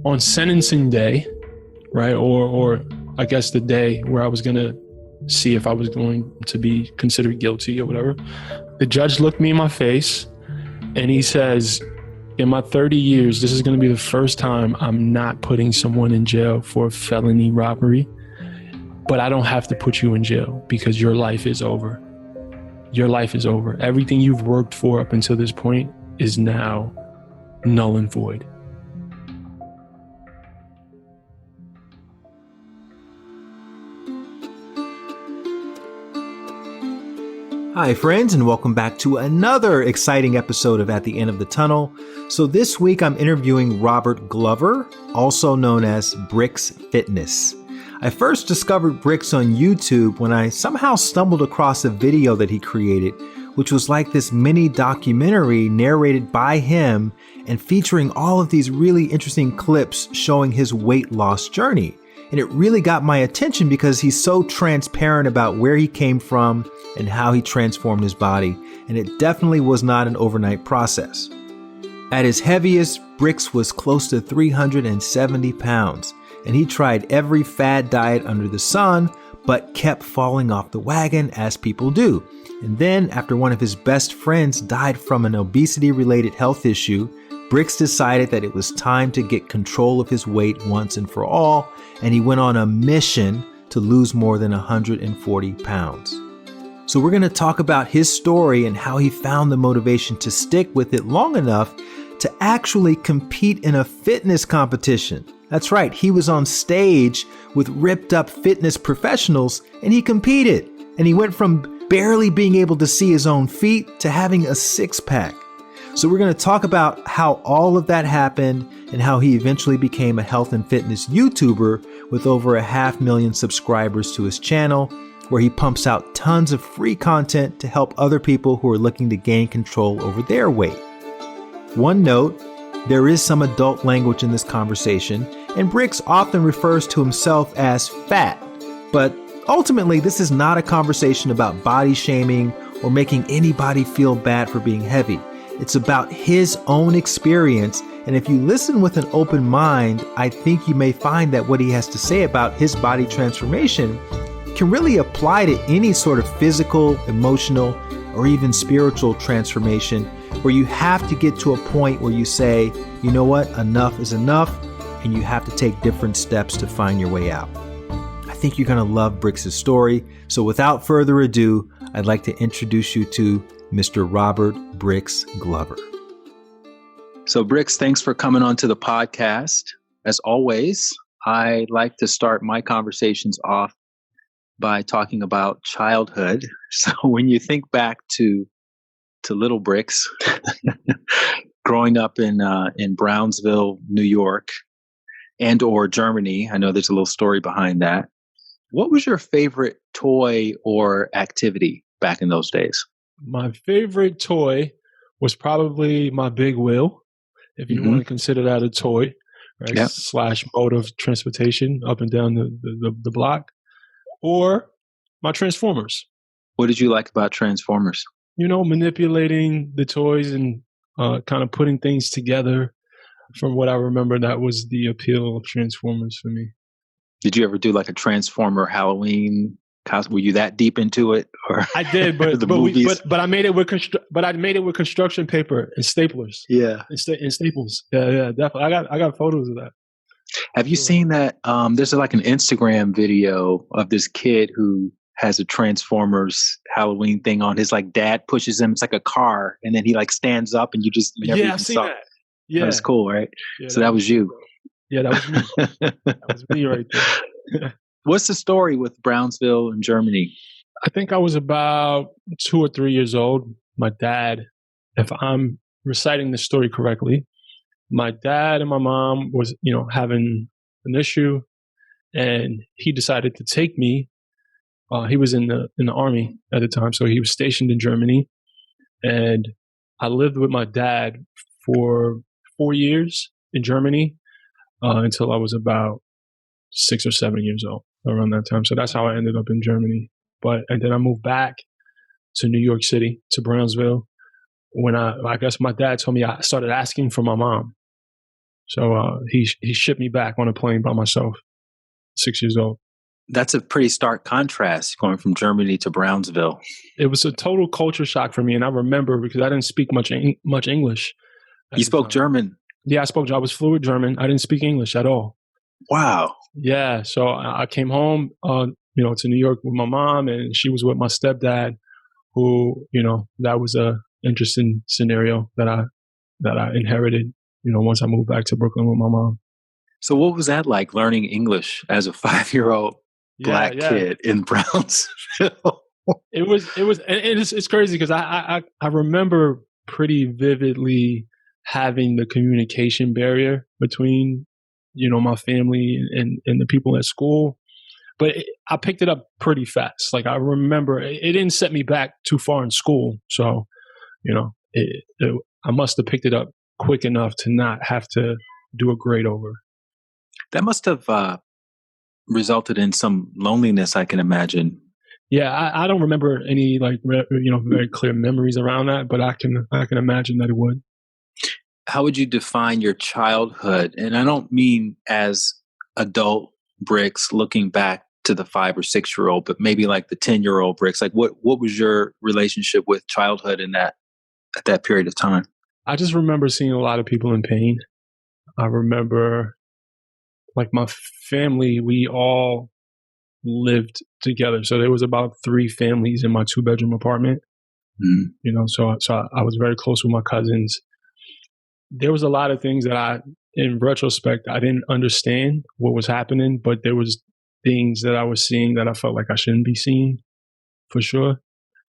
on sentencing day, right, or I guess the day where I was going to see if I was going to be considered guilty or whatever, the judge looked me in my face and he says, in my 30 years, this is going to be the first time I'm not putting someone in jail for a felony robbery, but I don't have to put you in jail because your life is over. Your life is over. Everything you've worked for up until this point is now null and void. Hi friends, and welcome back to another exciting episode of At the End of the Tunnel. So this week I'm interviewing Robert Glover, also known as Brix Fitness. I first discovered Brix on YouTube when I somehow stumbled across a video that he created, which was like this mini documentary narrated by him and featuring all of these really interesting clips showing his weight loss journey. And it really got my attention because he's so transparent about where he came from and how he transformed his body. And it definitely was not an overnight process. At his heaviest, Brix was close to 370 pounds. And he tried every fad diet under the sun, but kept falling off the wagon as people do. And then after one of his best friends died from an obesity-related health issue, Brix decided that it was time to get control of his weight once and for all, and he went on a mission to lose more than 140 pounds. So we're going to talk about his story and how he found the motivation to stick with it long enough to actually compete in a fitness competition. That's right, he was on stage with ripped up fitness professionals and he competed. And he went from barely being able to see his own feet to having a six-pack. So we're going to talk about how all of that happened and how he eventually became a health and fitness YouTuber with over 500,000 subscribers to his channel, where he pumps out tons of free content to help other people who are looking to gain control over their weight. One note, there is some adult language in this conversation, and Brix often refers to himself as fat, but ultimately this is not a conversation about body shaming or making anybody feel bad for being heavy. It's about his own experience, and if you listen with an open mind, I think you may find that what he has to say about his body transformation can really apply to any sort of physical, emotional, or even spiritual transformation where you have to get to a point where you say, you know what, enough is enough, and you have to take different steps to find your way out. I think you're going to love Brix's story, so without further ado, I'd like to introduce you to Mr. Robert Brix Glover. So Brix, thanks for coming on to the podcast. As always, I like to start my conversations off by talking about childhood. So when you think back to little Brix, growing up in Brownsville, New York, and or Germany, I know there's a little story behind that. What was your favorite toy or activity back in those days? My favorite toy was probably my big wheel, if you want to consider that a toy, right? Yep. Slash mode of transportation up and down the block, or my Transformers. What did you like about Transformers? You know, manipulating the toys and kind of putting things together. From what I remember, that was the appeal of Transformers for me. Did you ever do like a Transformer Halloween? Were you that deep into it? Or I did, but but I made it with construction paper and staplers. Yeah, and staples. Yeah, definitely. I got photos of that. Have you seen that? There's like an Instagram video of this kid who has a Transformers Halloween thing on. His like dad pushes him. It's like a car, and then he like stands up, and you just never even I've seen saw that. Yeah, that's cool, right? Yeah, so that was you. Yeah, that was me. That was me right there. What's the story with Brownsville in Germany? I think I was about 2 or 3 years old. My dad, if I'm reciting the story correctly, my dad and my mom was, having an issue, and he decided to take me. He was in the army at the time, so he was stationed in Germany, and I lived with my dad for 4 years in Germany until I was about 6 or 7 years old, around that time. So that's how I ended up in Germany. And then I moved back to New York City, to Brownsville, when I guess my dad told me I started asking for my mom. So he shipped me back on a plane by myself, 6 years old. That's a pretty stark contrast going from Germany to Brownsville. It was a total culture shock for me, and I remember because I didn't speak much English. You spoke German? Yeah, I was fluent German. I didn't speak English at all. Wow. Yeah, so I came home, to New York with my mom, and she was with my stepdad, who, that was a interesting scenario that I inherited, once I moved back to Brooklyn with my mom. So what was that like, learning English as a 5-year-old black kid in Brownsville? It's crazy because I remember pretty vividly having the communication barrier between, my family and the people at school. But I picked it up pretty fast. Like, I remember it didn't set me back too far in school. So, I must have picked it up quick enough to not have to do a grade over. That must have resulted in some loneliness, I can imagine. Yeah, I don't remember any very clear memories around that, but I can imagine that it would. How would you define your childhood? And I don't mean as adult Brix looking back to the 5 or 6-year-old, but maybe like the 10-year-old Brix. Like, what was your relationship with childhood at that period of time? I just remember seeing a lot of people in pain. I remember, like, my family, we all lived together. So there was about 3 families in my 2-bedroom apartment. Mm-hmm. So I was very close with my cousins. There was a lot of things that in retrospect, I didn't understand what was happening, but there was things that I was seeing that I felt like I shouldn't be seeing, for sure.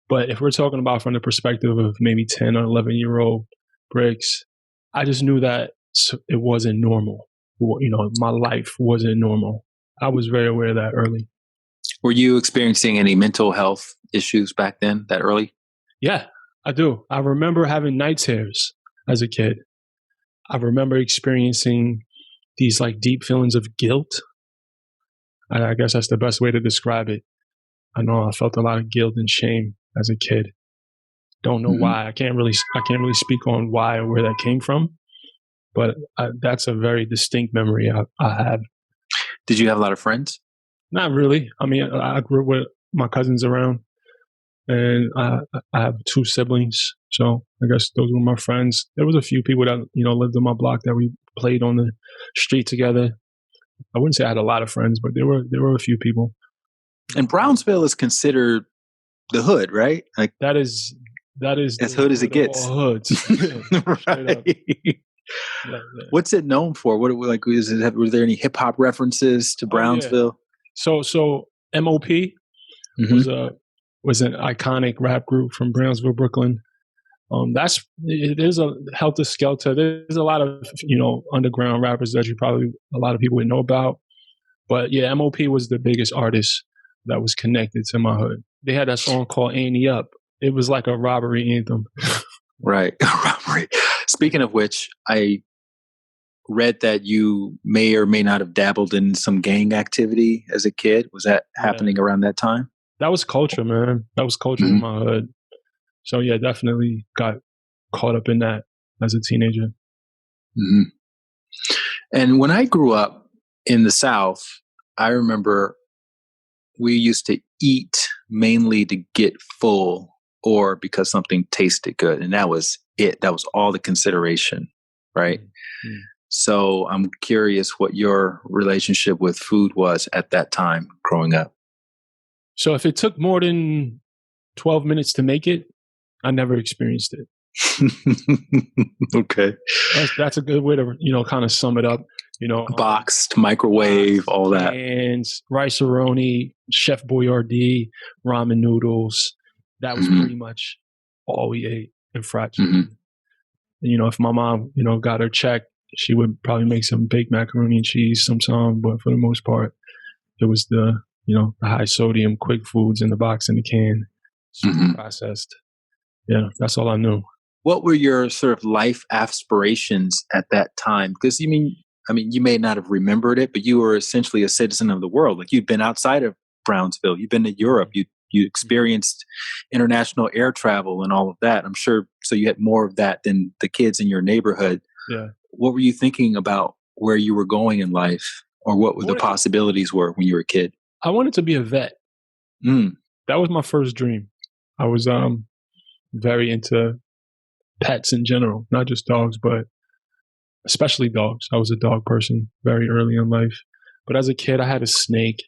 But if we're talking about from the perspective of maybe 10 or 11-year-old Brix, I just knew that it wasn't normal. My life wasn't normal. I was very aware of that early. Were you experiencing any mental health issues back then, that early? Yeah, I do. I remember having night terrors as a kid. I remember experiencing these like deep feelings of guilt. I guess that's the best way to describe it. I know I felt a lot of guilt and shame as a kid. Don't know why. I can't really speak on why or where that came from, but that's a very distinct memory I have. Did you have a lot of friends? Not really. I mean, I grew up with my cousins around, and I have 2 siblings. So I guess those were my friends. There was a few people that, lived on my block that we played on the street together. I wouldn't say I had a lot of friends, but there were a few people. And Brownsville is considered the hood, right? Like that is as hood as it gets. All hoods. Right. Yeah. What's it known for? What like were there any hip hop references to Brownsville? Yeah. So MOP was an iconic rap group from Brownsville, Brooklyn. There's a Helter Skelter. There's a lot of underground rappers that a lot of people would know about. But yeah, MOP was the biggest artist that was connected to my hood. They had that song called "Ante Up." It was like a robbery anthem. Right, robbery. Speaking of which, I read that you may or may not have dabbled in some gang activity as a kid. Was that happening around that time? That was culture, man. That was culture in my hood. So yeah, definitely got caught up in that as a teenager. Mm-hmm. And when I grew up in the South, I remember we used to eat mainly to get full or because something tasted good. And that was it. That was all the consideration, right? Mm-hmm. So I'm curious what your relationship with food was at that time growing up. So if it took more than 12 minutes to make it, I never experienced it. Okay. That's a good way to, kind of sum it up. Boxed, microwave, all that. And rice-a-roni, Chef Boyardee, ramen noodles. That was pretty much all we ate, and fried chicken. And, if my mom, got her check, she would probably make some baked macaroni and cheese sometime. But for the most part, it was the high sodium, quick foods in the box and the can, super processed. Yeah, that's all I knew. What were your sort of life aspirations at that time? Because you may not have remembered it, but you were essentially a citizen of the world. Like, you'd been outside of Brownsville, you've been to Europe, you experienced international air travel and all of that. I'm sure. So you had more of that than the kids in your neighborhood. Yeah. what were you thinking about where you were going in life, or what were the possibilities were when you were a kid? I wanted to be a vet. Mm. That was my first dream. I was very into pets in general, not just dogs, but especially dogs. I was a dog person very early in life. But as a kid, I had a snake,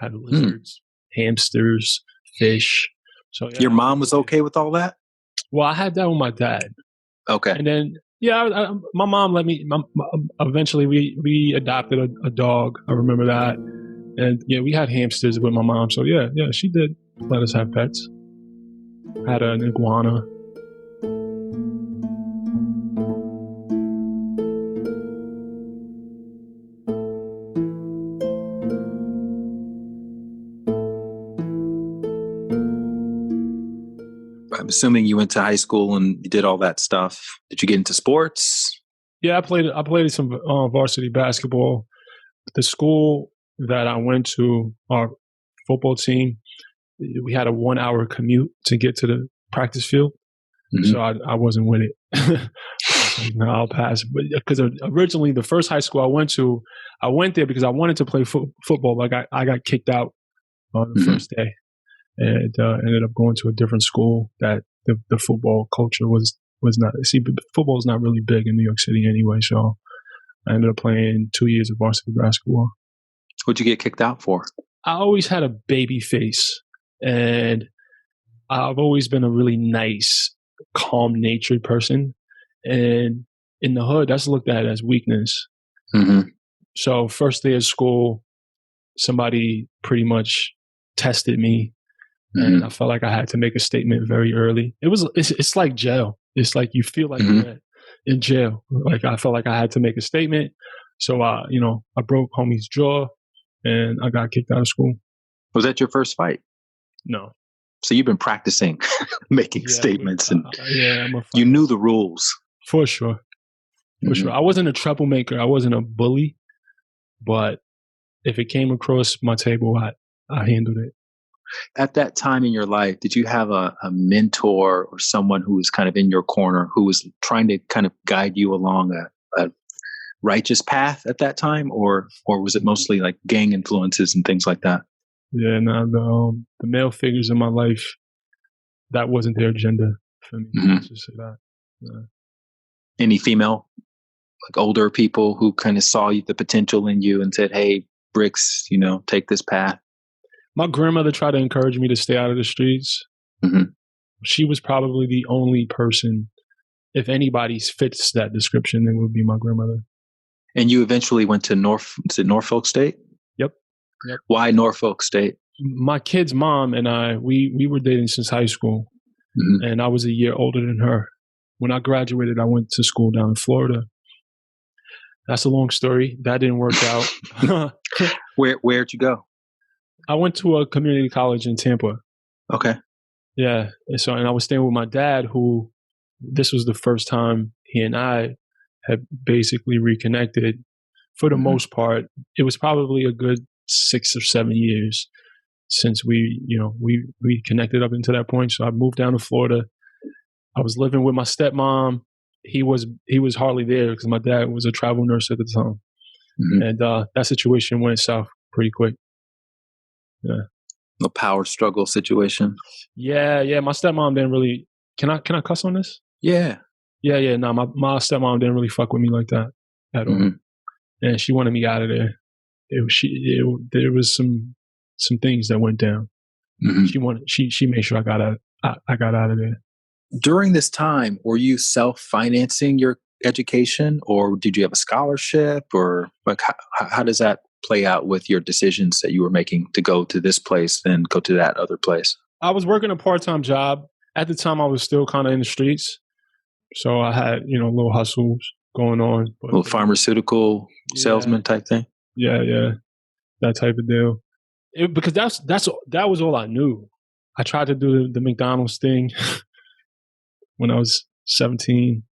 I had lizards, hamsters, fish. So yeah, your mom was okay with all that? Well, I had that with my dad. Okay. And then, my mom let me, eventually we adopted a dog. I remember that. And yeah, we had hamsters with my mom. So yeah, she did let us have pets. Had an iguana. I'm assuming you went to high school and you did all that stuff. Did you get into sports? Yeah, I played some varsity basketball. The school that I went to, our football team, we had a 1-hour commute to get to the practice field. Mm-hmm. So I wasn't with it. No, I'll pass. But because originally the first high school I went there because I wanted to play football. Like I got kicked out on the first day, and ended up going to a different school that the football culture was not. See, football is not really big in New York City anyway. So I ended up playing 2 years of varsity basketball. What'd you get kicked out for? I always had a baby face, and I've always been a really nice, calm-natured person. And in the hood, that's looked at as weakness. Mm-hmm. So first day of school, somebody pretty much tested me, and I felt like I had to make a statement very early. It's like jail. It's like you feel like you're in jail. Like I felt like I had to make a statement. So I broke homie's jaw, and I got kicked out of school. Was that your first fight? No. So you've been practicing making statements, and you knew the rules. For sure. For sure. I wasn't a troublemaker. I wasn't a bully. But if it came across my table, I handled it. At that time in your life, did you have a mentor or someone who was kind of in your corner, who was trying to kind of guide you along a righteous path at that time? Or was it mostly like gang influences and things like that? Yeah, no, the male figures in my life, that wasn't their agenda for me. Let's just say that. Yeah. Any female, like older people who kind of saw the potential in you and said, "Hey, Brix, take this path"? My grandmother tried to encourage me to stay out of the streets. Mm-hmm. She was probably the only person, if anybody fits that description, it would be my grandmother. And you eventually went to Norfolk State? Yep. Why Norfolk State? My kid's mom and I, we were dating since high school, and I was a year older than her. When I graduated, I went to school down in Florida. That's a long story. That didn't work out. Where'd you go? I went to a community college in Tampa. Okay. Yeah. And I was staying with my dad, who this was the first time he and I had basically reconnected. For the most part, it was probably a good 6 or 7 years since we connected up until that point. So I moved down to Florida. I was living with my stepmom. He was hardly there because my dad was a travel nurse at the time. And that situation went south pretty quick. Yeah. The power struggle situation. Yeah. My stepmom didn't really. Can I cuss on this? Yeah. Yeah. No, my stepmom didn't really fuck with me like that at all, and she wanted me out of there. There was some things that went down. She made sure I got out of there. During this time, were you self-financing your education, or did you have a scholarship, or like how does that play out with your decisions that you were making to go to this place and go to that other place? I was working a part-time job. At the time, I was still kind of in the streets. So I had, little hustles going on. But, little pharmaceutical salesman type thing? Yeah. That type of deal. Because that was all I knew. I tried to do the McDonald's thing when I was 17.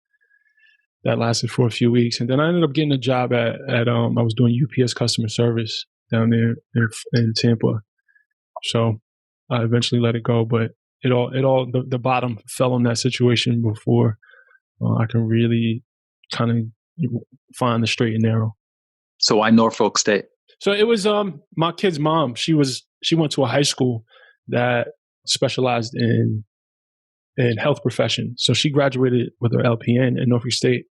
That lasted for a few weeks. And then I ended up getting a job at I was doing UPS customer service down there in Tampa. So I eventually let it go, but the bottom fell on that situation before I can really kind of you find the straight and narrow. So why Norfolk State? So it was my kid's mom. She went to a high school that specialized in health profession. So she graduated with her LPN, and Norfolk State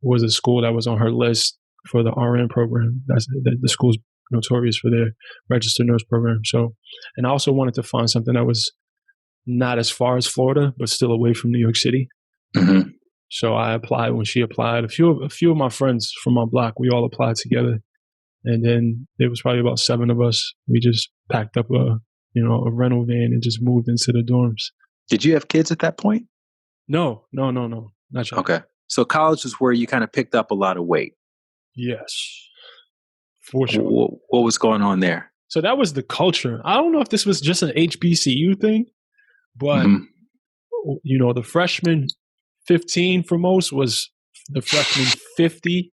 was a school that was on her list for the RN program. The school's notorious for their registered nurse program. So, and I also wanted to find something that was not as far as Florida, but still away from New York City. Mm-hmm. So I applied when she applied. A few of my friends from my block, we all applied together. And then there was probably about 7 of us. We just packed up a rental van and just moved into the dorms. Did you have kids at that point? No, not yet. Okay. So college was where you kind of picked up a lot of weight. Yes, for sure. What was going on there? So that was the culture. I don't know if this was just an HBCU thing, but the freshman 15 for most was the freshman 50.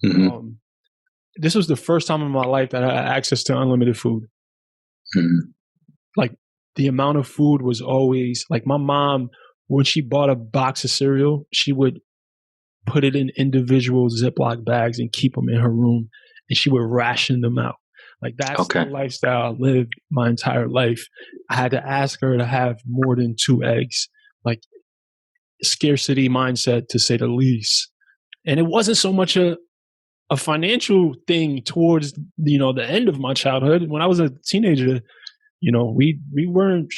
Mm-hmm. This was the first time in my life that I had access to unlimited food. Mm-hmm. Like the amount of food was always like my mom, when she bought a box of cereal, she would put it in individual Ziploc bags and keep them in her room, and she would ration them out. Like that's the lifestyle I lived my entire life. I had to ask her to have more than 2 eggs, like scarcity mindset to say the least. And it wasn't so much a financial thing towards, the end of my childhood. When I was a teenager, we weren't,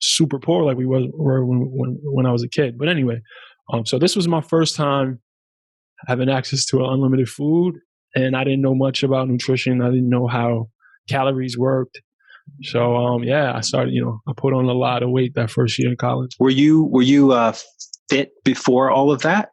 super poor like we were when I was a kid. But anyway, so this was my first time having access to unlimited food, and I didn't know much about nutrition. I didn't know how calories worked. So I started. I put on a lot of weight that first year in college. Were you fit before all of that?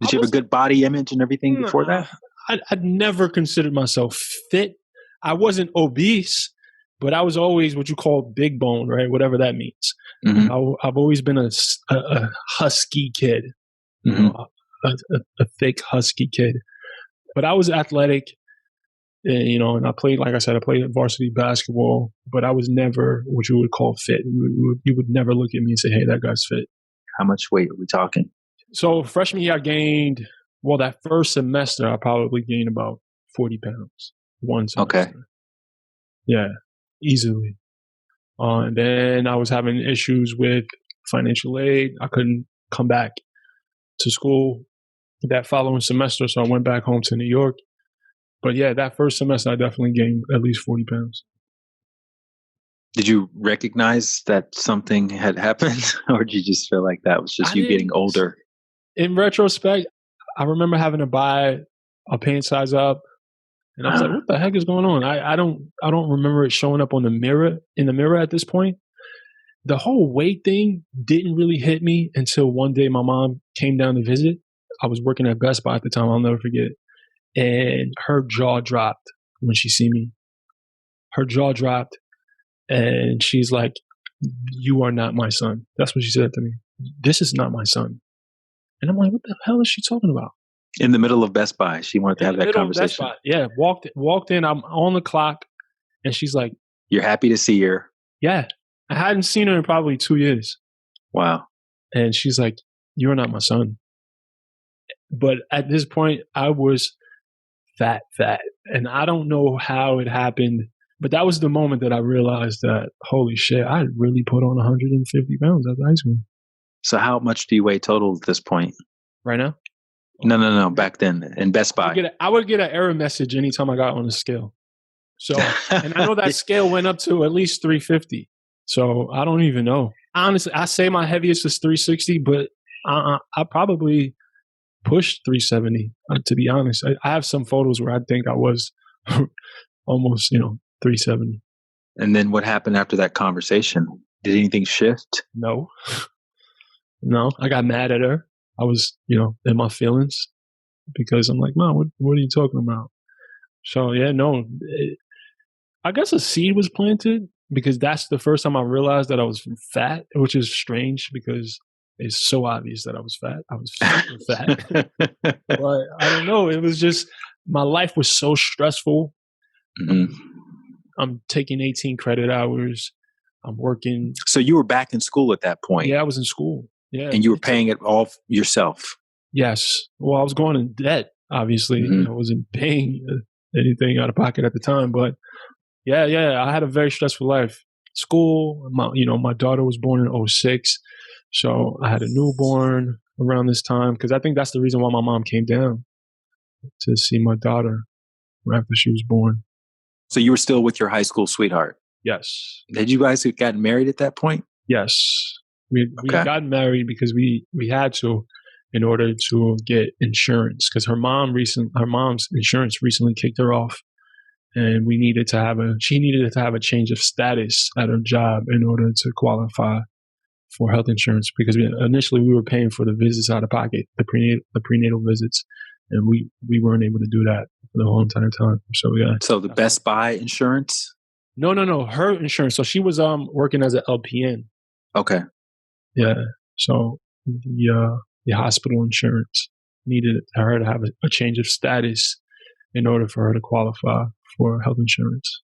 Did you have a good body image and everything before that? I'd never considered myself fit. I wasn't obese, but I was always what you call big bone, right? Whatever that means. Mm-hmm. I've always been a husky kid, a thick husky kid. But I was athletic, and I played, like I said, I played varsity basketball, but I was never what you would call fit. You would never look at me and say, hey, that guy's fit. How much weight are we talking? So freshman year, I gained, that first semester, I probably gained about 40 pounds. One semester. Okay. Yeah, easily. And then I was having issues with financial aid. I couldn't come back to school that following semester, so I went back home to New York. But yeah, that first semester, I definitely gained at least 40 pounds. Did you recognize that something had happened, or did you just feel like that was just you getting older? In retrospect, I remember having to buy a pant size up, and I was like, "What the heck is going on?" I don't remember it showing up in the mirror at this point. The whole weight thing didn't really hit me until one day my mom came down to visit. I was working at Best Buy at the time. I'll never forget. And her jaw dropped when she see me. Her jaw dropped, and she's like, "You are not my son." That's what she said to me. "This is not my son." And I'm like, what the hell is she talking about? In the middle of Best Buy, she wanted to have that conversation. Yeah, walked in. I'm on the clock, and she's like, "You're happy to see her?" Yeah, I hadn't seen her in probably 2 years. Wow. And she's like, "You're not my son." But at this point, I was fat, and I don't know how it happened. But that was the moment that I realized that, holy shit, I had really put on 150 pounds after high school. So how much do you weigh total at this point? Right now? No. Back then in Best Buy. I would get an error message anytime I got on the scale. So, and I know that scale went up to at least 350. So I don't even know. Honestly, I say my heaviest is 360, but I probably pushed 370, to be honest. I have some photos where I think I was almost, 370. And then what happened after that conversation? Did anything shift? No, I got mad at her. I was, in my feelings because I'm like, Mom, what are you talking about? So yeah, no, I guess a seed was planted because that's the first time I realized that I was fat, which is strange because it's so obvious that I was fat. I was super fat. But I don't know. It was just, my life was so stressful. Mm-hmm. I'm taking 18 credit hours. I'm working. So you were back in school at that point? Yeah, I was in school. Yeah. And you were paying it all yourself? Yes. Well, I was going in debt, obviously. Mhm. I wasn't paying anything out of pocket at the time. But yeah, I had a very stressful life. School, my daughter was born in '06. So I had a newborn around this time because I think that's the reason why my mom came down to see my daughter right after she was born. So you were still with your high school sweetheart. Yes. Had you guys gotten married at that point? Yes. We Okay. got married because we had to in order to get insurance because her mom's insurance recently kicked her off, and she needed to have a change of status at her job in order to qualify for health insurance because initially we were paying for the visits out of pocket, the prenatal visits, and we weren't able to do that for the whole entire time. So yeah. So the Best Buy insurance? No. Her insurance. So she was working as an LPN. Okay. Yeah. So the hospital insurance needed her to have a change of status in order for her to qualify for health insurance.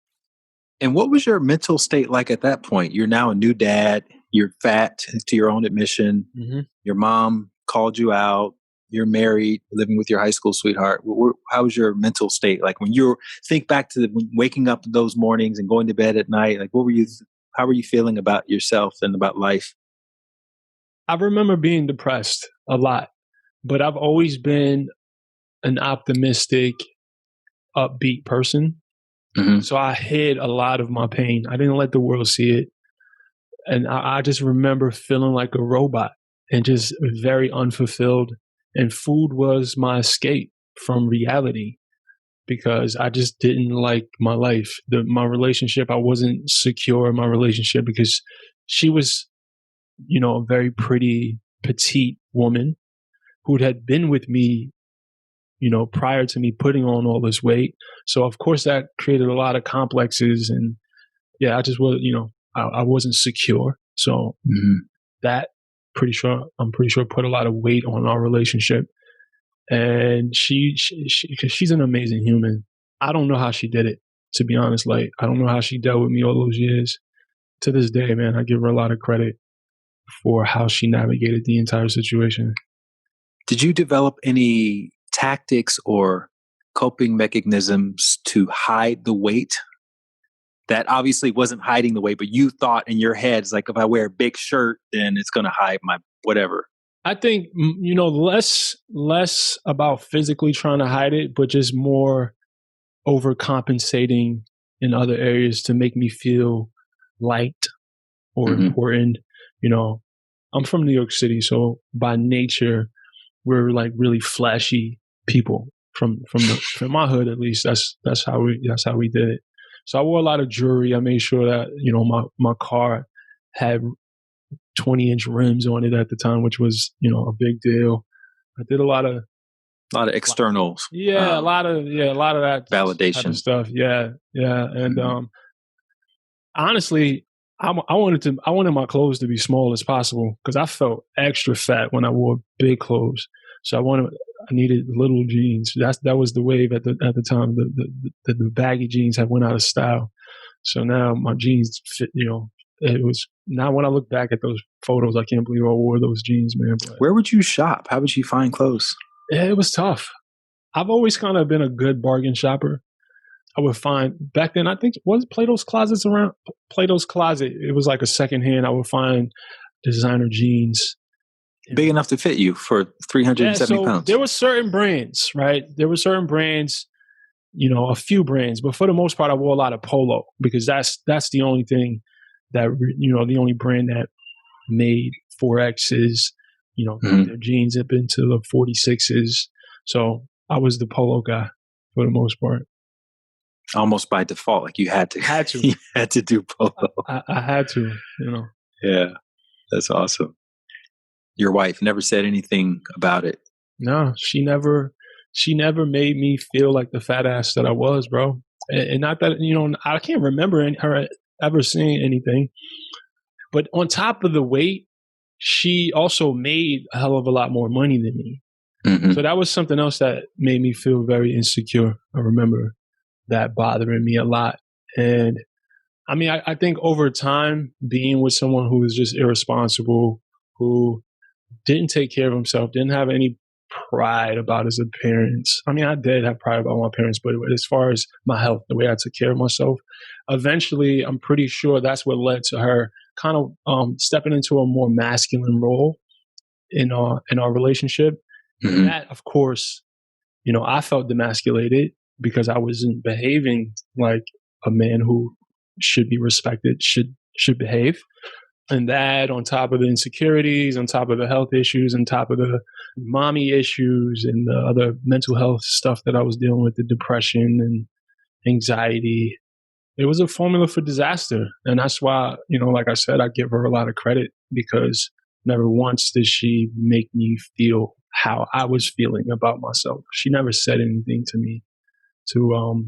And what was your mental state like at that point? You're now a new dad. You're fat to your own admission. Mm-hmm. Your mom called you out. You're married, living with your high school sweetheart. How was your mental state like when you think back to waking up those mornings and going to bed at night? Like, how were you feeling about yourself and about life? I remember being depressed a lot, but I've always been an optimistic, upbeat person. Mm-hmm. So I hid a lot of my pain. I didn't let the world see it. And I just remember feeling like a robot and just very unfulfilled. And food was my escape from reality because I just didn't like my life. My relationship, I wasn't secure in my relationship because she was, a very pretty, petite woman who had been with me, prior to me putting on all this weight. So of course that created a lot of complexes and I just was, I wasn't secure. So that I'm pretty sure put a lot of weight on our relationship. And she's an amazing human. I don't know how she did it, to be honest. Like, I don't know how she dealt with me all those years. To this day, man, I give her a lot of credit for how she navigated the entire situation. Did you develop any tactics or coping mechanisms to hide the weight? That obviously wasn't hiding the weight, but you thought in your head, it's like, if I wear a big shirt, then it's going to hide my whatever. I think, less about physically trying to hide it, but just more overcompensating in other areas to make me feel liked or important. I'm from New York City, so by nature, we're like really flashy people from my hood, at least. That's how we did it. So I wore a lot of jewelry. I made sure that, my car had 20-inch rims on it at the time, which was, a big deal. I did a lot of externals. A lot of that validation type of stuff. Yeah. And honestly, I wanted my clothes to be small as possible because I felt extra fat when I wore big clothes. So I needed little jeans. That was the wave at the time. The baggy jeans have went out of style. So now my jeans fit. It was now when I look back at those photos, I can't believe I wore those jeans, man. But where would you shop? How would you find clothes? Yeah, it was tough. I've always kind of been a good bargain shopper. I would find back then, I think, was Plato's Closets around? Plato's Closet. It was like a secondhand. I would find designer jeans. Big enough to fit you for 370 pounds. There were certain brands, right? There were certain brands, a few brands, but for the most part, I wore a lot of Polo because that's the only thing that, the only brand that made 4Xs, their jeans up into the 46s. So I was the Polo guy for the most part. Almost by default, like you had to. You had to do Polo. I had to, Yeah, that's awesome. Your wife never said anything about it. No, she never made me feel like the fat ass that I was, bro. And not that, I can't remember her ever saying anything. But on top of the weight, she also made a hell of a lot more money than me. Mm-hmm. So that was something else that made me feel very insecure. I remember that bothering me a lot. And I mean, I think over time, being with someone who was just irresponsible, who didn't take care of himself, didn't have any pride about his appearance. I mean, I did have pride about my parents, but as far as my health, the way I took care of myself, eventually, I'm pretty sure that's what led to her kind of stepping into a more masculine role in our relationship. Mm-hmm. And that, of course, I felt demasculated because I wasn't behaving like a man who should be respected, should behave. And that, on top of the insecurities, on top of the health issues, on top of the mommy issues and the other mental health stuff that I was dealing with, the depression and anxiety, it was a formula for disaster. And that's why, like I said, I give her a lot of credit, because never once did she make me feel how I was feeling about myself. She never said anything to me to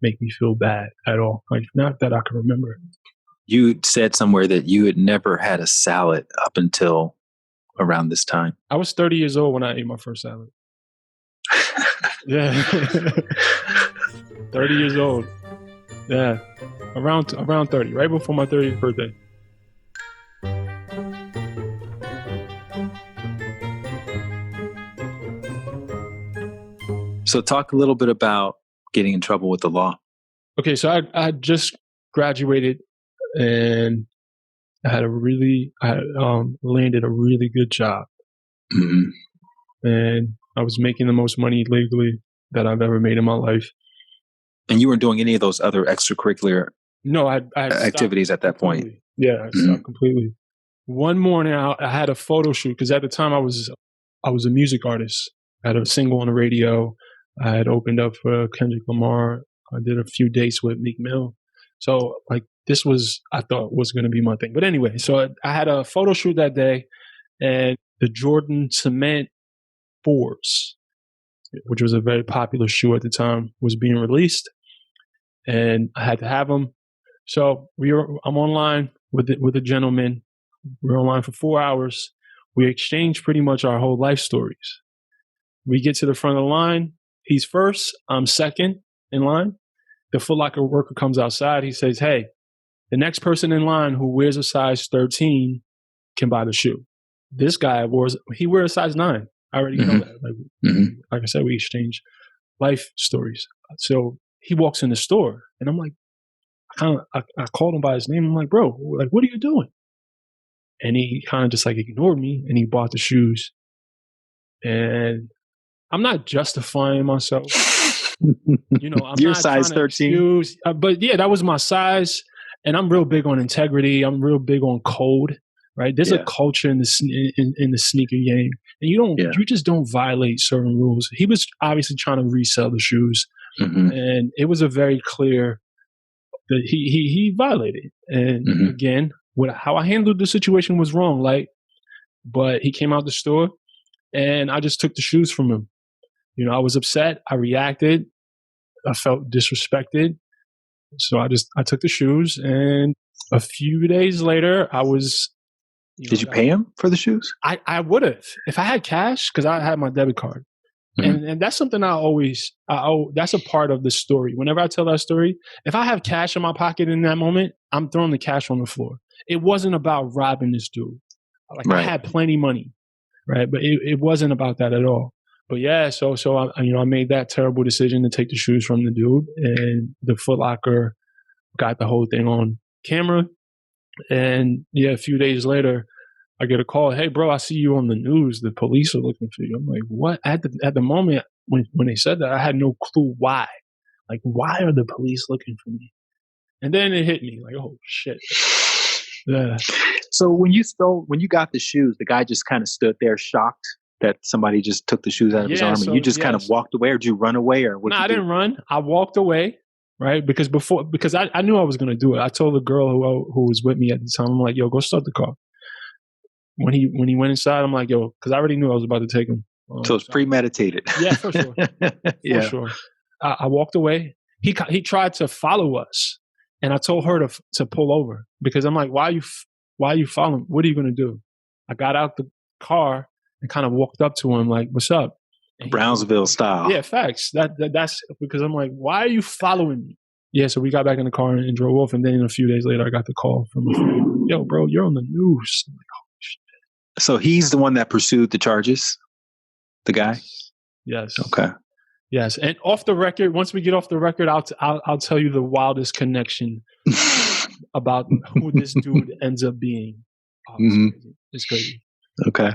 make me feel bad at all. Like, not that I can remember. You said somewhere that you had never had a salad up until around this time. I was 30 years old when I ate my first salad. Yeah. 30 years old. Yeah. Around 30, right before my 30th birthday. So talk a little bit about getting in trouble with the law. Okay, so I just graduated, and I had landed a really good job. Mm-hmm. And I was making the most money legally that I've ever made in my life. And you weren't doing any of those other extracurricular I activities at that point? Yeah, I stopped completely. One morning, I had a photo shoot, because at the time I was a music artist. I had a single on the radio. I had opened up for Kendrick Lamar. I did a few dates with Meek Mill. So, like, this was, I thought, was going to be my thing. But anyway, so I had a photo shoot that day, and the Jordan Cement 4s, which was a very popular shoe at the time, was being released, and I had to have them. So I'm online with a gentleman. We're online for 4 hours. We exchange pretty much our whole life stories. We get to the front of the line. He's first. I'm second in line. The Foot Locker worker comes outside. He says, "Hey, the next person in line who wears a size 13 can buy the shoe." This guy wears a size 9. I already know that. Like I said, we exchange life stories. So he walks in the store, and I'm like, I called him by his name. I'm like, "Bro, like, what are you doing?" And he kind of just like ignored me, and he bought the shoes. And I'm not justifying myself. I'm Your not size 13. But yeah, that was my size. And I'm real big on integrity. I'm real big on code, right? There's a culture in the sneaker game, and you just don't violate certain rules. He was obviously trying to resell the shoes, and it was a very clear that he violated. And again, how I handled the situation was wrong, but he came out the store, and I just took the shoes from him. I was upset. I reacted. I felt disrespected. So I took the shoes, and a few days later, I was. Did you pay him for the shoes? I would have, if I had cash, because I had my debit card. And that's something that's a part of the story. Whenever I tell that story, if I have cash in my pocket in that moment, I'm throwing the cash on the floor. It wasn't about robbing this dude. I had plenty of money, right? But it wasn't about that at all. But yeah, so I made that terrible decision to take the shoes from the dude, and the Foot Locker got the whole thing on camera. And yeah, a few days later, I get a call. "Hey, bro, I see you on the news. The police are looking for you." I'm like, "What?" At the moment when they said that, I had no clue why. Like, why are the police looking for me? And then it hit me like, oh shit. Yeah. So when you got the shoes, the guy just kind of stood there shocked that somebody just took the shoes out of his arm, and you just kind of walked away, or did you run away, or what? No, I didn't run. I walked away, right? Because I knew I was going to do it. I told the girl who was with me at the time, I'm like, "Yo, go start the car." When he went inside, I'm like, "Yo," because I already knew I was about to take him. So it's premeditated. Yeah, for sure. For sure. I walked away. He tried to follow us, and I told her to pull over, because I'm like, "Why are you following? What are you going to do?" I got out the car and kind of walked up to him like, "What's up?" Brownsville style. Yeah, facts. That's because I'm like, "Why are you following me?" Yeah, so we got back in the car and drove off, and then a few days later, I got the call from a friend. "Yo, bro, you're on the news." I'm like, "Oh shit." So he's the one that pursued the charges? The guy? Yes. Okay. Yes. And off the record, once we get off the record, I'll tell you the wildest connection about who this dude ends up being. Oh, it's crazy. It's crazy. Okay.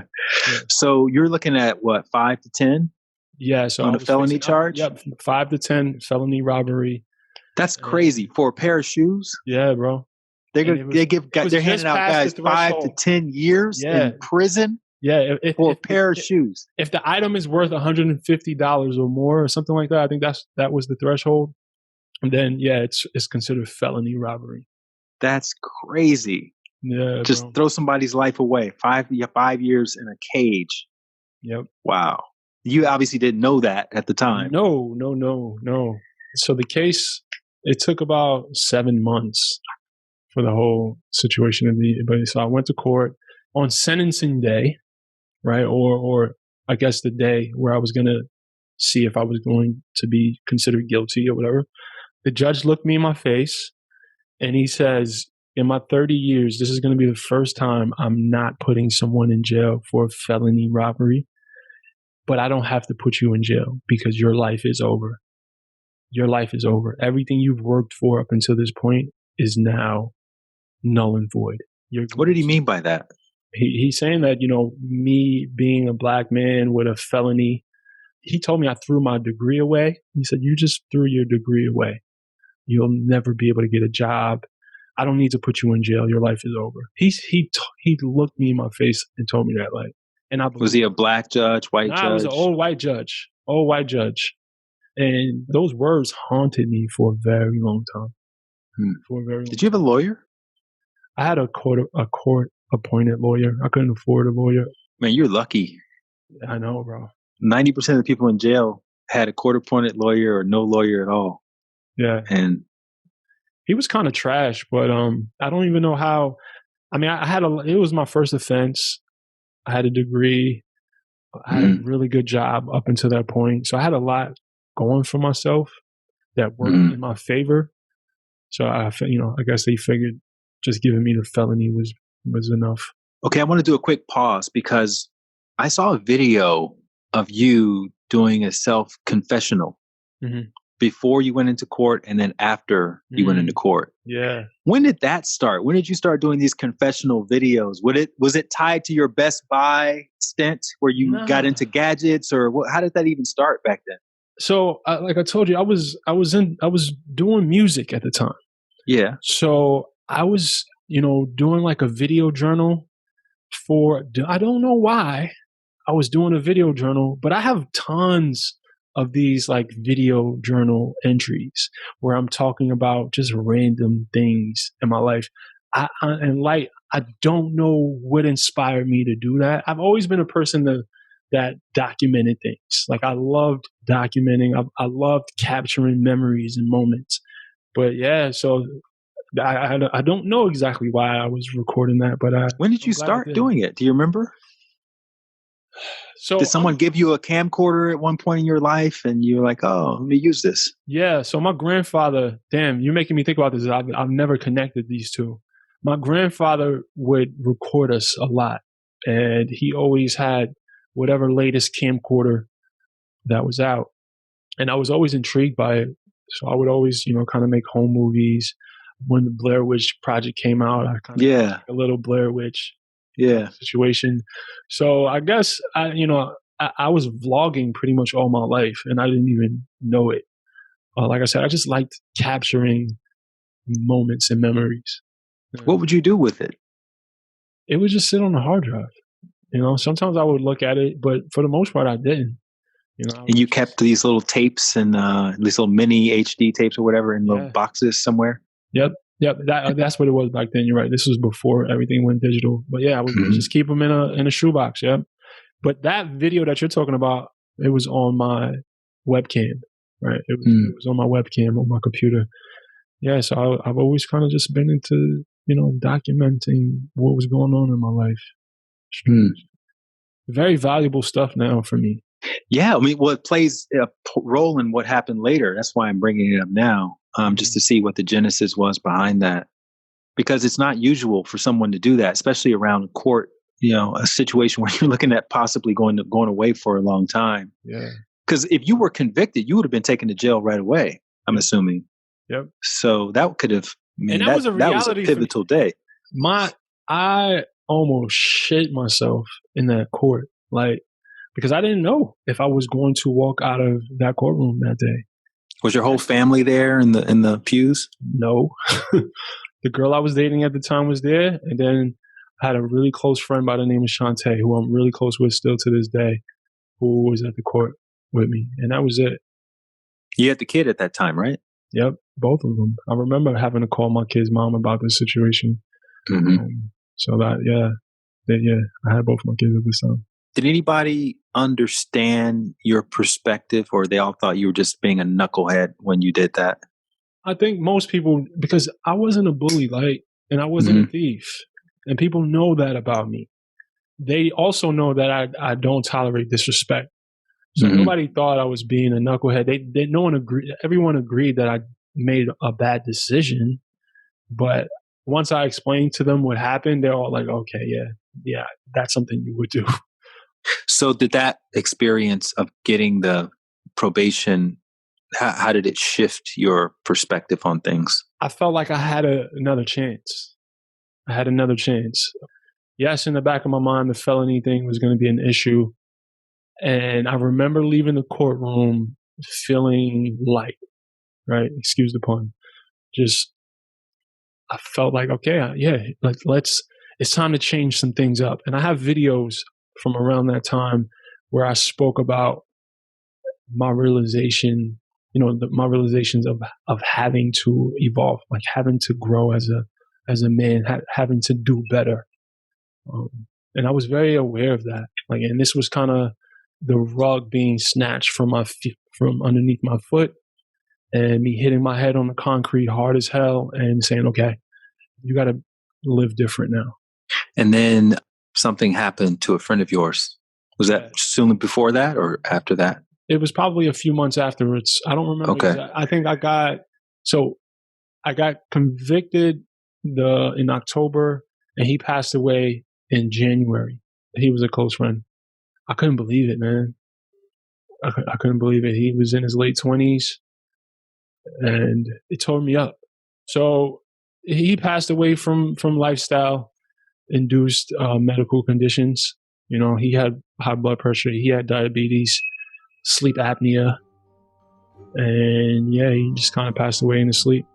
Yeah. So you're looking at what, 5 to 10? Yeah. So on a felony charge? Yep. 5 to 10 felony robbery. That's crazy for a pair of shoes. Yeah, bro. They're handing out guys 5 to 10 years in prison. Yeah, for a pair of shoes. If the item is worth $150 or more or something like that, I think that was the threshold. And then it's considered felony robbery. That's crazy. Yeah, just throw somebody's life away. 5 years in a cage. Yep. Wow. You obviously didn't know that at the time. No. So the case, it took about 7 months for the whole situation to be. But so I went to court on sentencing day, right? Or I guess the day where I was going to see if I was going to be considered guilty or whatever. The judge looked me in my face and he says, in my 30 years, this is going to be the first time I'm not putting someone in jail for felony robbery, but I don't have to put you in jail because your life is over. Your life is over. Everything you've worked for up until this point is now null and void. What did he mean by that? He's saying that, me being a black man with a felony, he told me I threw my degree away. He said, you just threw your degree away. You'll never be able to get a job. I don't need to put you in jail. Your life is over. He looked me in my face and told me that. Was he a black judge, white judge? It was an old white judge. And those words haunted me for a very long time. Did you have a lawyer? I had a court appointed lawyer. I couldn't afford a lawyer. Man, you're lucky. I know, bro. 90% of the people in jail had a court appointed lawyer or no lawyer at all. Yeah. And he was kind of trash, but I don't even know how. I mean, it was my first offense. I had a degree. I had a really good job up until that point. So I had a lot going for myself that worked in my favor. So I guess they figured just giving me the felony was enough. Okay, I want to do a quick pause because I saw a video of you doing a self-confessional before you went into court and then after you went into court. Yeah. When did that start? When did you start doing these confessional videos? Was it tied to your Best Buy stint where you got into gadgets, or how did that even start back then? So, like I told you, I was doing music at the time. Yeah. So I was, doing like a video journal I don't know why I was doing a video journal, but I have tons of these like video journal entries where I'm talking about just random things in my life. I don't know what inspired me to do that. I've always been a person that documented things. Like I loved documenting. I loved capturing memories and moments. But yeah, so I don't know exactly why I was recording that. But when did you start doing it? Do you remember? So did someone give you a camcorder at one point in your life and you were like, oh, let me use this? Yeah. So my grandfather, damn, you're making me think about this. I've never connected these two. My grandfather would record us a lot, and he always had whatever latest camcorder that was out. And I was always intrigued by it. So I would always, kind of make home movies. When the Blair Witch Project came out, I kind of like a little Blair Witch situation. So I guess I was vlogging pretty much all my life, and I didn't even know it. Like I said, I just liked capturing moments and memories. What would you do with it? It would just sit on the hard drive. Sometimes I would look at it, but for the most part, I didn't. And you kept these little tapes and these little mini HD tapes or whatever in little boxes somewhere? Yep. That's what it was back then. You're right. This was before everything went digital. But yeah, I would just keep them in a shoebox. Yeah. But that video that you're talking about, it was on my webcam, right? It was on my webcam on my computer. Yeah. So I've always kind of just been into, documenting what was going on in my life. Very valuable stuff now for me. Yeah. I mean, it plays a role in what happened later. That's why I'm bringing it up now. Just to see what the genesis was behind that, because it's not usual for someone to do that, especially around court a situation where you're looking at possibly going away for a long time. Yeah. Because if you were convicted, you would have been taken to jail right away, I'm assuming. Yep. So that could have, And that was a that was a reality for me. pivotal day. I almost shit myself in that court, because I didn't know if I was going to walk out of that courtroom that day. Was your whole family there in the pews? No. The girl I was dating at the time was there, and then I had a really close friend by the name of Shantae, who I'm really close with still to this day, who was at the court with me, and that was it. You had the kid at that time, right? Yep, both of them. I remember having to call my kid's mom about this situation. Mm-hmm. I had both my kids at this time. Did anybody understand your perspective, or they all thought you were just being a knucklehead when you did that? I think most people, because I wasn't a bully, and I wasn't a thief, and people know that about me. They also know that I don't tolerate disrespect. So nobody thought I was being a knucklehead. Everyone agreed that I made a bad decision. But once I explained to them what happened, they're all like, okay, yeah, that's something you would do. So did that experience of getting the probation, how did it shift your perspective on things? I felt like I had another chance. Yes, in the back of my mind, the felony thing was going to be an issue. And I remember leaving the courtroom feeling light, right? Excuse the pun. I felt like, okay, it's time to change some things up. And I have videos from around that time where I spoke about my realization, my realizations of having to evolve, like having to grow as a man, having to do better. And I was very aware of that. And this was kind of the rug being snatched from from underneath my foot, and me hitting my head on the concrete hard as hell and saying, okay, you got to live different now. And then something happened to a friend of yours. Was that soon before that or after that? It was probably a few months afterwards. I don't remember. Okay. I think I got convicted in October, and he passed away in January. He was a close friend. I couldn't believe it, man. I couldn't believe it. He was in his late 20s, and it tore me up. So he passed away from lifestyle-induced medical conditions. He had high blood pressure. He had diabetes, sleep apnea, and he just kind of passed away in his sleep.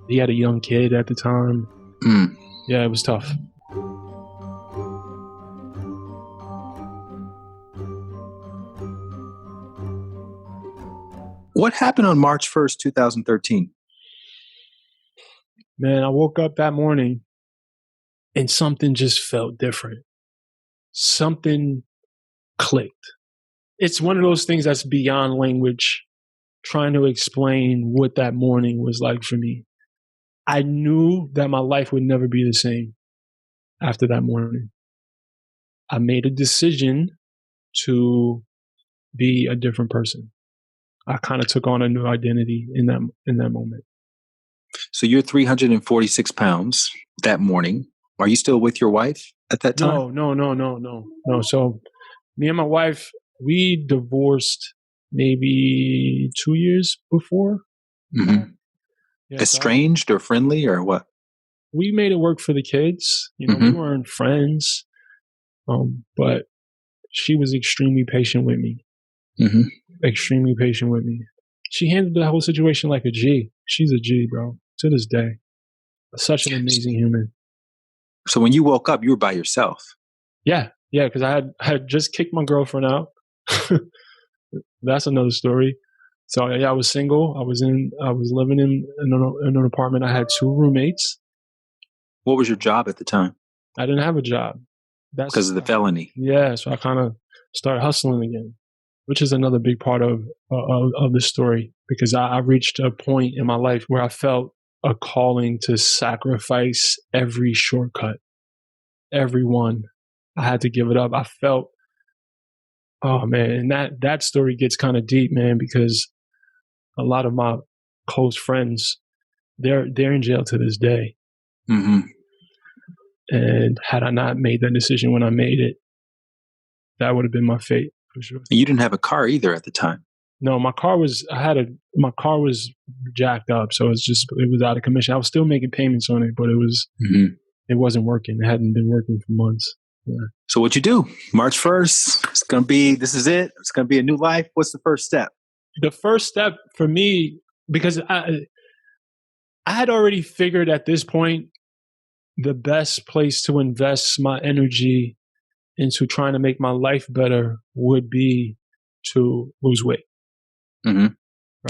He had a young kid at the time. Yeah, it was tough. What happened on March 1st, 2013? Man, I woke up that morning and something just felt different. Something clicked. It's one of those things that's beyond language, trying to explain what that morning was like for me. I knew that my life would never be the same after that morning. I made a decision to be a different person. I kind of took on a new identity in that moment. So you're 346 pounds that morning. Are you still with your wife at that time? No. So me and my wife, we divorced maybe 2 years before. Mm-hmm. Yeah, estranged or friendly or what? We made it work for the kids. We weren't friends. But she was extremely patient with me. Mm-hmm. Extremely patient with me. She handled the whole situation like a G. She's a G, bro, to this day. Such an amazing human. So when you woke up, you were by yourself? Yeah, because I had just kicked my girlfriend out. That's another story. So I was single. I was living in an apartment. I had 2 roommates. What was your job at the time? I didn't have a job. That's because of the felony. Yeah, so I kind of started hustling again, which is another big part of the story, because I reached a point in my life where I felt a calling to sacrifice every shortcut, every one. I had to give it up. I felt, oh man, and that story gets kind of deep, man, because a lot of my close friends, they're in jail to this day. Mm-hmm. And had I not made that decision when I made it, that would have been my fate for sure. And you didn't have a car either at the time. No, my car was jacked up. So it was out of commission. I was still making payments on it, but it wasn't working. It hadn't been working for months. Yeah. So what you do? March 1st, this is it. It's going to be a new life. What's the first step? The first step for me, because I had already figured at this point, the best place to invest my energy into trying to make my life better would be to lose weight. Mm-hmm.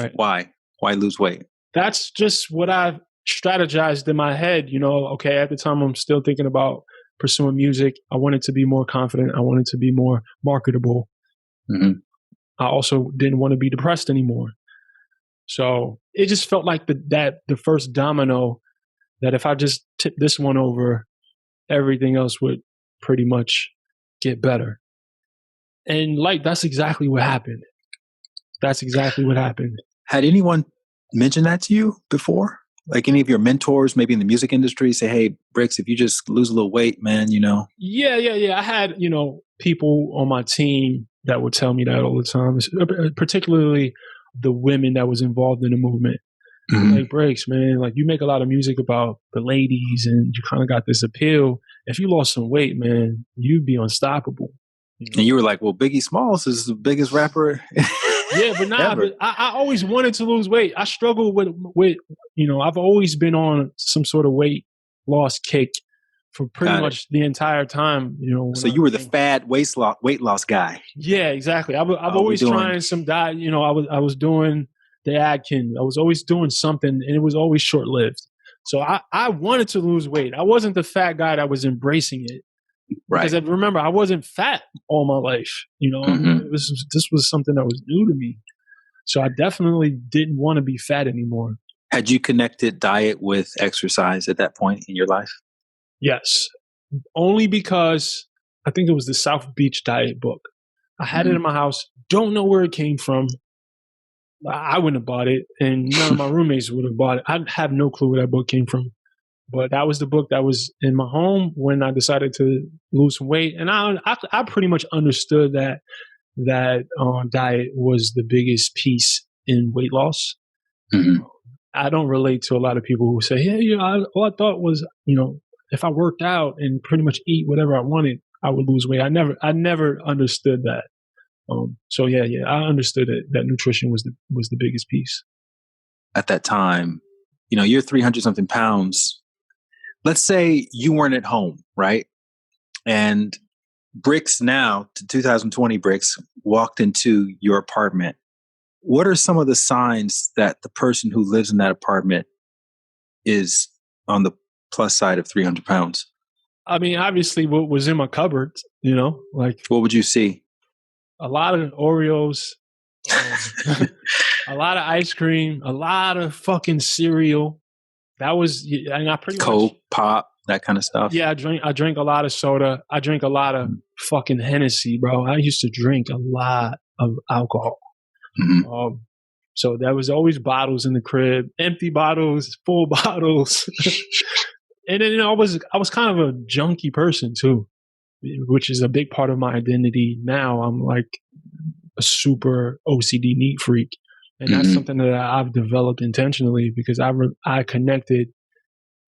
Right. Why? Why lose weight? That's just what I've strategized in my head. Okay, at the time I'm still thinking about pursuing music. I wanted to be more confident. I wanted to be more marketable. Mm-hmm. I also didn't want to be depressed anymore. So it just felt like the first domino that if I just tip this one over, everything else would pretty much get better. And that's exactly what happened. That's exactly what happened. Had anyone mentioned that to you before? Like any of your mentors, maybe in the music industry, say, "Hey, Brix, if you just lose a little weight, man, Yeah. I had, people on my team that would tell me that all the time, particularly the women that was involved in the movement. Mm-hmm. Like, Brix, man, like you make a lot of music about the ladies and you kind of got this appeal. If you lost some weight, man, you'd be unstoppable." And you were like, "Well, Biggie Smalls is the biggest rapper." Yeah, but but I always wanted to lose weight. I struggled with I've always been on some sort of weight loss kick for pretty much the entire time. So you were the fad weight loss guy. Yeah, exactly. I've always trying some diet. I was doing the Atkins. I was always doing something, and it was always short lived. So I wanted to lose weight. I wasn't the fat guy that was embracing it. Right. Because remember, I wasn't fat all my life. Mm-hmm. This was something that was new to me. So I definitely didn't want to be fat anymore. Had you connected diet with exercise at that point in your life? Yes. Only because I think it was the South Beach diet book. I had it in my house. Don't know where it came from. I wouldn't have bought it, and none of my roommates would have bought it. I have no clue where that book came from. But that was the book that was in my home when I decided to lose some weight. And I pretty much understood that diet was the biggest piece in weight loss. Mm-hmm. I don't relate to a lot of people who say, "Yeah, all I thought was, if I worked out and pretty much eat whatever I wanted, I would lose weight." I never understood that. So yeah, I understood that nutrition was the biggest piece. At that time, you're 300 something pounds. Let's say you weren't at home, right? And Brix now, to 2020 Brix, walked into your apartment. What are some of the signs that the person who lives in that apartment is on the plus side of 300 pounds? I mean, obviously what was in my cupboard, like. What would you see? A lot of Oreos, a lot of ice cream, a lot of fucking cereal. That was, and I pretty Coke, much pop, that kind of stuff. Yeah, I drank a lot of soda. I drank a lot of fucking Hennessy, bro. I used to drink a lot of alcohol. Mm-hmm. So there was always bottles in the crib, empty bottles, full bottles. And then I was kind of a junky person too, which is a big part of my identity now. I'm like a super OCD neat freak. And that's something that I've developed intentionally because I connected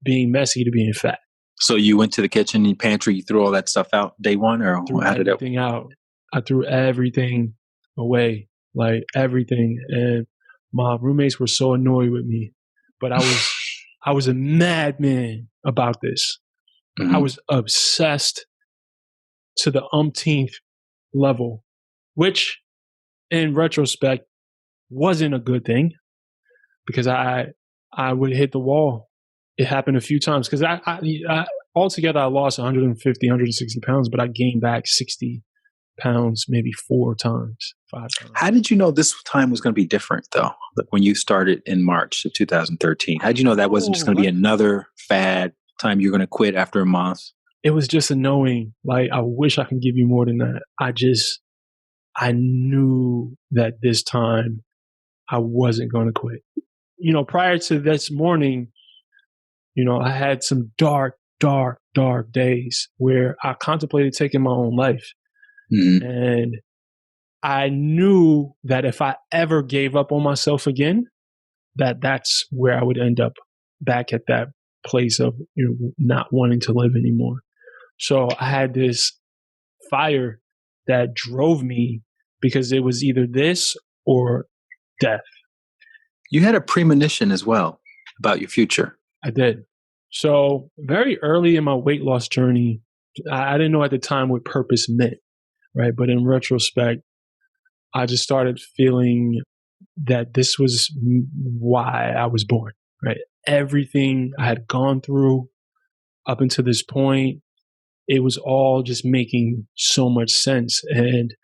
being messy to being fat. So you went to the kitchen and pantry, you threw all that stuff out day one, or how did it? Everything out. I threw everything away, like everything. And my roommates were so annoyed with me, but I was a madman about this. Mm-hmm. I was obsessed to the umpteenth level, which in retrospect wasn't a good thing because I would hit the wall. It happened a few times because I altogether I lost 150, 160 pounds, but I gained back 60 pounds maybe 5 times. How did you know this time was going to be different though? Like when you started in March of 2013, how did you know that wasn't just going to be another fad time you're going to quit after a month? It was just a knowing. Like, I wish I could give you more than that. I knew that this time I wasn't going to quit. Prior to this morning, I had some dark dark days where I contemplated taking my own life. Mm-hmm. And I knew that if I ever gave up on myself again, that's where I would end up back at that place of not wanting to live anymore. So I had this fire that drove me because it was either this or death. You had a premonition as well about your future. I did. So very early in my weight loss journey, I didn't know at the time what purpose meant, right? But in retrospect, I just started feeling that this was why I was born, right? Everything I had gone through up until this point, it was all just making so much sense. And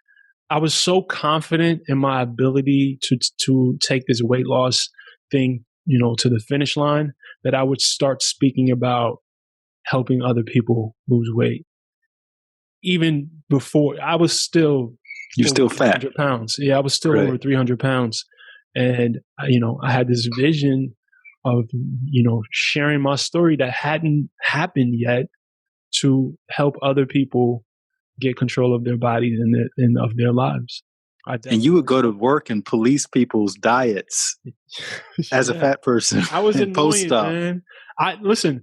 I was so confident in my ability to take this weight loss thing, to the finish line, that I would start speaking about helping other people lose weight. Even before, I was still You're still fat. 300 pounds. Yeah, I was still Right. over 300 pounds. And, I had this vision of, sharing my story that hadn't happened yet to help other people get control of their bodies and of their lives. And you would go to work and police people's diets as a fat person. I was and post annoying, stuff. man. Listen,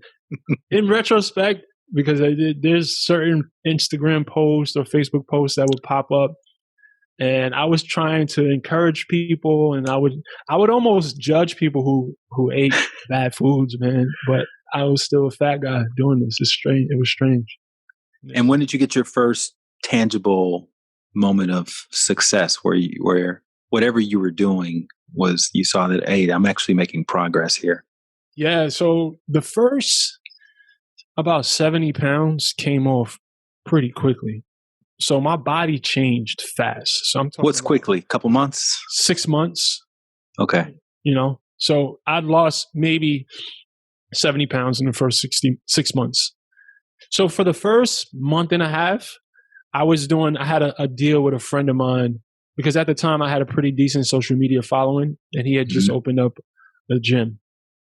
in retrospect, because there's certain Instagram posts or Facebook posts that would pop up, and I was trying to encourage people, and I would almost judge people who ate bad foods, man. But I was still a fat guy doing this. It's strange. It was strange. And when did you get your first tangible moment of success where whatever you were doing was, you saw that, hey, I'm actually making progress here? Yeah. So the first about 70 pounds came off pretty quickly. So my body changed fast. So I'm talking What's quickly? Couple months? 6 months. Okay. So I'd lost maybe 70 pounds in the first 6 months. So for the first month and a half, I had a deal with a friend of mine, because at the time I had a pretty decent social media following, and he had just opened up a gym.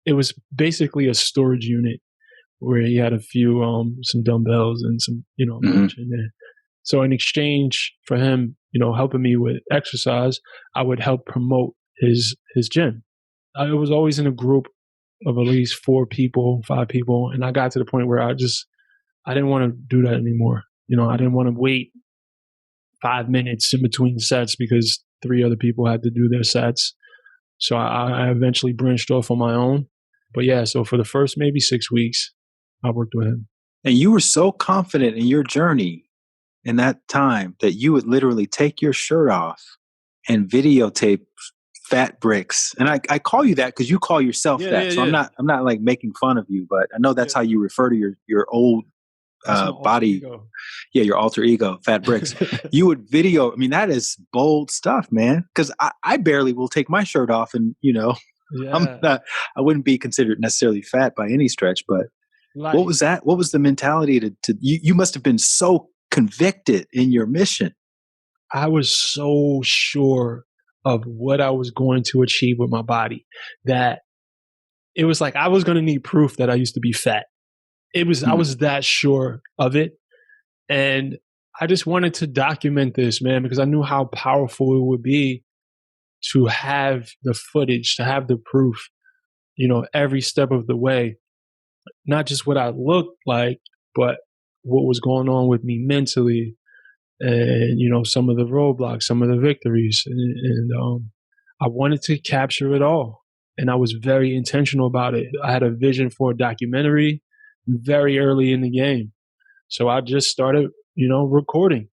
It was basically a storage unit where he had a few, some dumbbells and some, merch in there. So in exchange for him, helping me with exercise, I would help promote his gym. I was always in a group of at least 4 people, 5 people. And I got to the point where I didn't want to do that anymore. I didn't want to wait 5 minutes in between sets because 3 other people had to do their sets. So I eventually branched off on my own. But yeah, so for the first maybe 6 weeks, I worked with him. And you were so confident in your journey in that time that you would literally take your shirt off and videotape Fat Brix. And I call you that because you call yourself that. So I'm not like making fun of you, but I know that's how you refer to your old body. Your alter ego, Fat Brix. You would video. I mean, that is bold stuff, man. Because I barely will take my shirt off, and I wouldn't be considered necessarily fat by any stretch. But what was that? What was the mentality to you must have been so convicted in your mission. I was so sure of what I was going to achieve with my body that it was like I was going to need proof that I used to be fat. I was that sure of it. And I just wanted to document this, man, because I knew how powerful it would be to have the footage, to have the proof, every step of the way, not just what I looked like, but what was going on with me mentally, and some of the roadblocks, some of the victories, and I wanted to capture it all, and I was very intentional about it. I had a vision for a documentary very early in the game, so I just started, recording.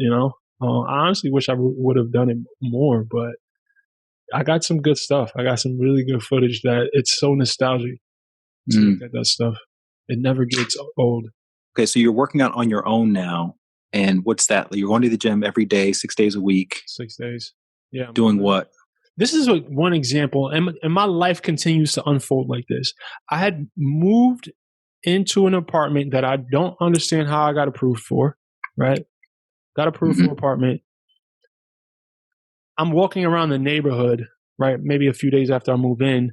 I honestly wish I would have done it more, but I got some good stuff. I got some really good footage that it's so nostalgic to look at that stuff. It never gets old. Okay, so you're working out on your own now. And what's that? You're going to the gym every day, 6 days a week. 6 days. Yeah. Doing what? This is one example. And my life continues to unfold like this. I had moved into an apartment that I don't understand how I got approved for, right? Got approved for apartment. I'm walking around the neighborhood, right? Maybe a few days after I move in.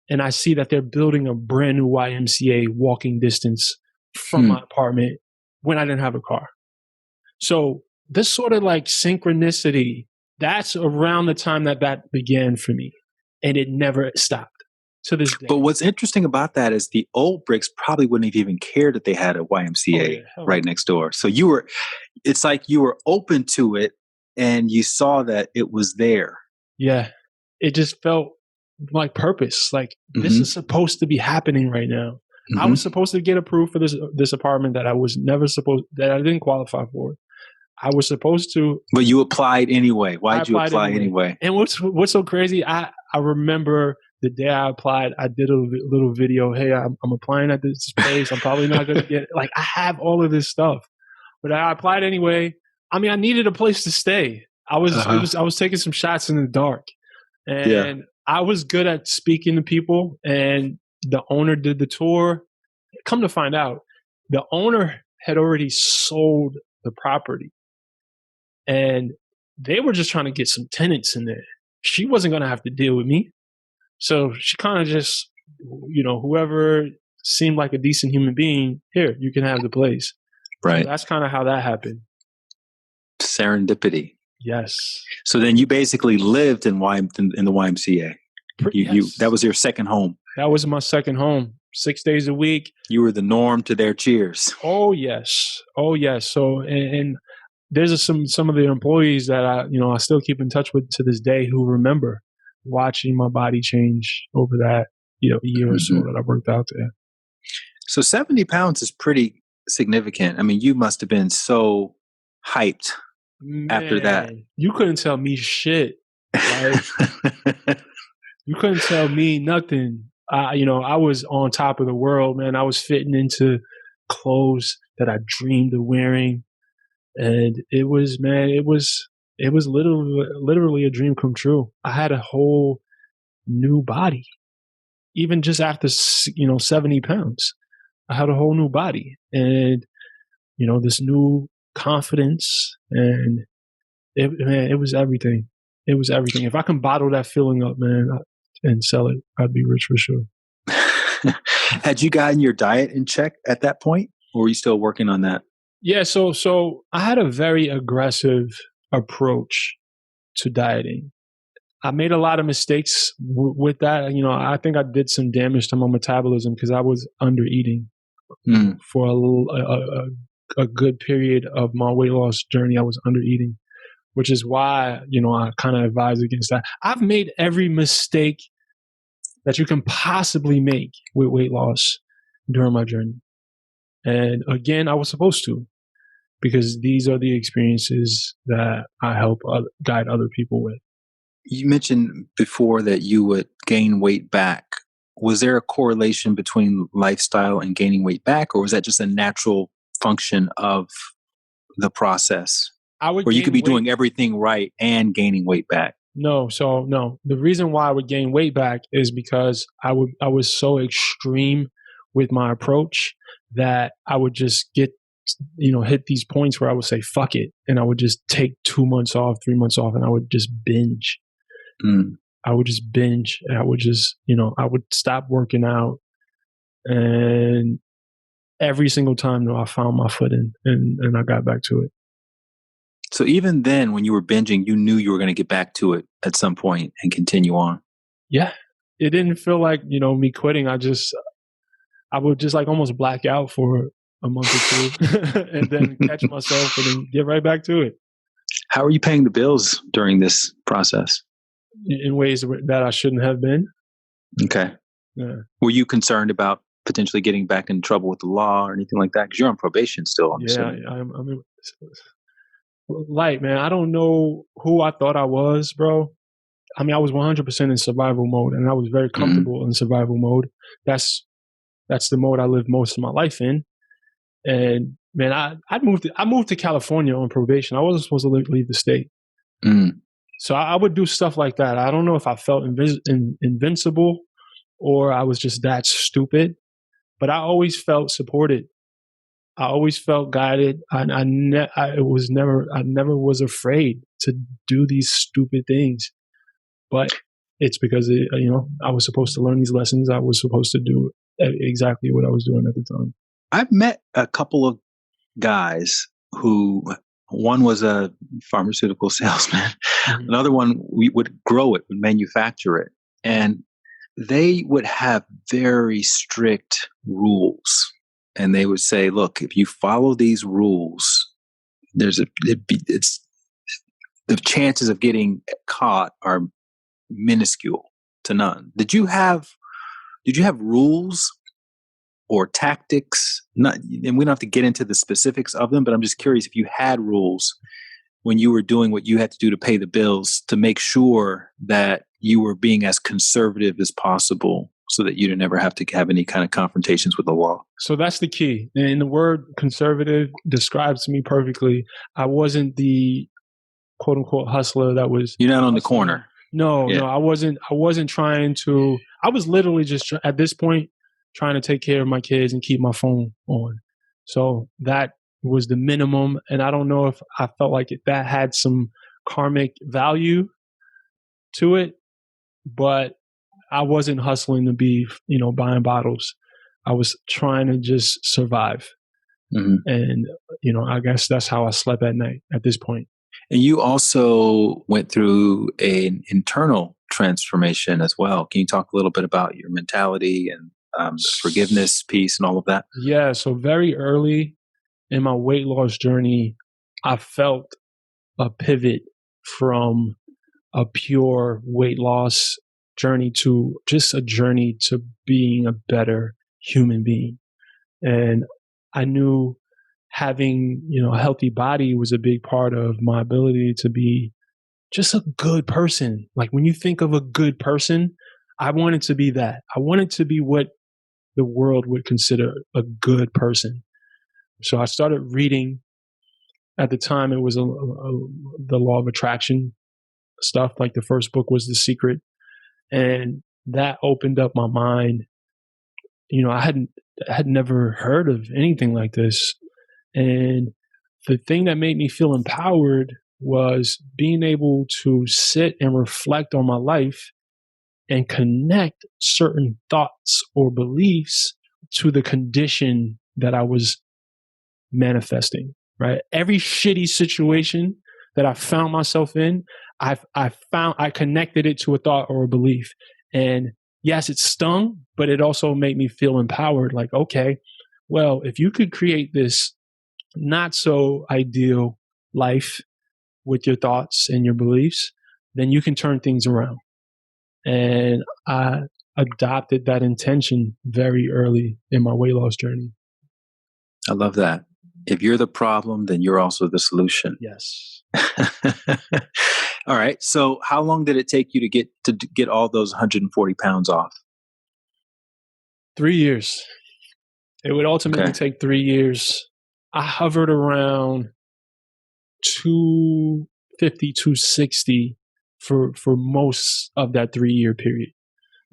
And I see that they're building a brand new YMCA walking distance from my apartment when I didn't have a car. So this sort of like synchronicity, that's around the time that began for me. And it never stopped to this day. But what's interesting about that is the old Bricks probably wouldn't have even cared that they had a YMCA right next door. So it's like you were open to it and you saw that it was there. Yeah. It just felt like purpose. Like this is supposed to be happening right now. I was supposed to get approved for this apartment that I didn't qualify for. I was supposed to. But you applied anyway. Why did you apply anyway? And what's so crazy, I remember the day I applied, I did a little video. Hey, I'm applying at this place. I'm probably not going to get it. Like, I have all of this stuff. But I applied anyway. I mean, I needed a place to stay. I was taking some shots in the dark. And I was good at speaking to people. And the owner did the tour. Come to find out, the owner had already sold the property. And they were just trying to get some tenants in there. She wasn't going to have to deal with me. So she kind of just, whoever seemed like a decent human being, here, you can have the place. Right. So that's kind of how that happened. Serendipity. Yes. So then you basically lived in the YMCA. That was your second home. That was my second home. 6 days a week. You were the norm to their cheers. Oh, yes. So, and there's some of the employees that I still keep in touch with to this day who remember watching my body change over that, year or so that I worked out there. So 70 pounds is pretty significant. I mean, you must have been so hyped after that. You couldn't tell me shit. Like, you couldn't tell me nothing. I was on top of the world, man. I was fitting into clothes that I dreamed of wearing. And it was literally a dream come true. I had a whole new body, even just after 70 pounds. I had a whole new body, and this new confidence, and it was everything. It was everything. If I can bottle that feeling up, man, and sell it, I'd be rich for sure. Had you gotten your diet in check at that point, or were you still working on that? Yeah, so I had a very aggressive approach to dieting. I made a lot of mistakes with that. I think I did some damage to my metabolism because I was under eating for a good period of my weight loss journey. I was under eating, which is why, I kind of advise against that. I've made every mistake that you can possibly make with weight loss during my journey. And again, I was supposed to, because these are the experiences that I help guide other people with. You mentioned before that you would gain weight back. Was there a correlation between lifestyle and gaining weight back, or was that just a natural function of the process? Or you could be doing everything right and gaining weight back? No. The reason why I would gain weight back is because I was so extreme with my approach that I would just get, hit these points where I would say, fuck it. And I would just take 2 months off, 3 months off, and I would just binge. I would just binge. And I would just, I would stop working out. And every single time, I found my footing and I got back to it. So even then, when you were binging, you knew you were going to get back to it at some point and continue on. Yeah. It didn't feel like, me quitting. I would just like almost black out for a month or two and then catch myself and then get right back to it. How are you paying the bills during this process? In ways that I shouldn't have been. Okay. Yeah. Were you concerned about potentially getting back in trouble with the law or anything like that? Because you're on probation still. I'm light, man. I don't know who I thought I was, bro. I mean, I was 100% in survival mode, and I was very comfortable in survival mode. That's the mode I lived most of my life in. And man, I moved to California on probation. I wasn't supposed to leave the state. So I would do stuff like that. I don't know if I felt invincible or I was just that stupid, but I always felt supported. I always felt guided. I never was afraid to do these stupid things, but it's because I was supposed to learn these lessons. I was supposed to do exactly what I was doing at the time. I've met a couple of guys who, one was a pharmaceutical salesman. Mhm. Another one, we would grow it, would manufacture it. And they would have very strict rules. And they would say, look, if you follow these rules, it's the chances of getting caught are minuscule to none. Did you have rules or tactics? Not, and we don't have to get into the specifics of them, but I'm just curious if you had rules when you were doing what you had to do to pay the bills to make sure that you were being as conservative as possible so that you didn't ever have to have any kind of confrontations with the law. So that's the key. And the word conservative describes me perfectly. I wasn't the quote unquote hustler that was. You're not on the corner. No, I wasn't trying to. I was literally just at this point trying to take care of my kids and keep my phone on. So that was the minimum. And I don't know if I felt like that had some karmic value to it, but I wasn't hustling to be, buying bottles. I was trying to just survive. Mm-hmm. And, I guess that's how I slept at night at this point. And you also went through an internal transformation as well. Can you talk a little bit about your mentality and forgiveness piece and all of that? Yeah. So very early in my weight loss journey, I felt a pivot from a pure weight loss journey to just a journey to being a better human being. And I knew having, a healthy body was a big part of my ability to be just a good person. Like when you think of a good person, I wanted to be that. I wanted to be what the world would consider a good person. So I started reading. At the time, it was the law of attraction stuff. Like the first book was The Secret. And that opened up my mind. I had never heard of anything like this. And the thing that made me feel empowered was being able to sit and reflect on my life and connect certain thoughts or beliefs to the condition that I was manifesting, right? Every shitty situation that I found myself in, I connected it to a thought or a belief. And yes, it stung, but it also made me feel empowered. Like, okay, well, if you could create this not so ideal life with your thoughts and your beliefs, then you can turn things around. And I adopted that intention very early in my weight loss journey. I love that. If you're the problem, then you're also the solution. Yes. All right. So how long did it take you to get all those 140 pounds off? 3 years. It would ultimately take 3 years. I hovered around 250, 260 for most of that 3-year period.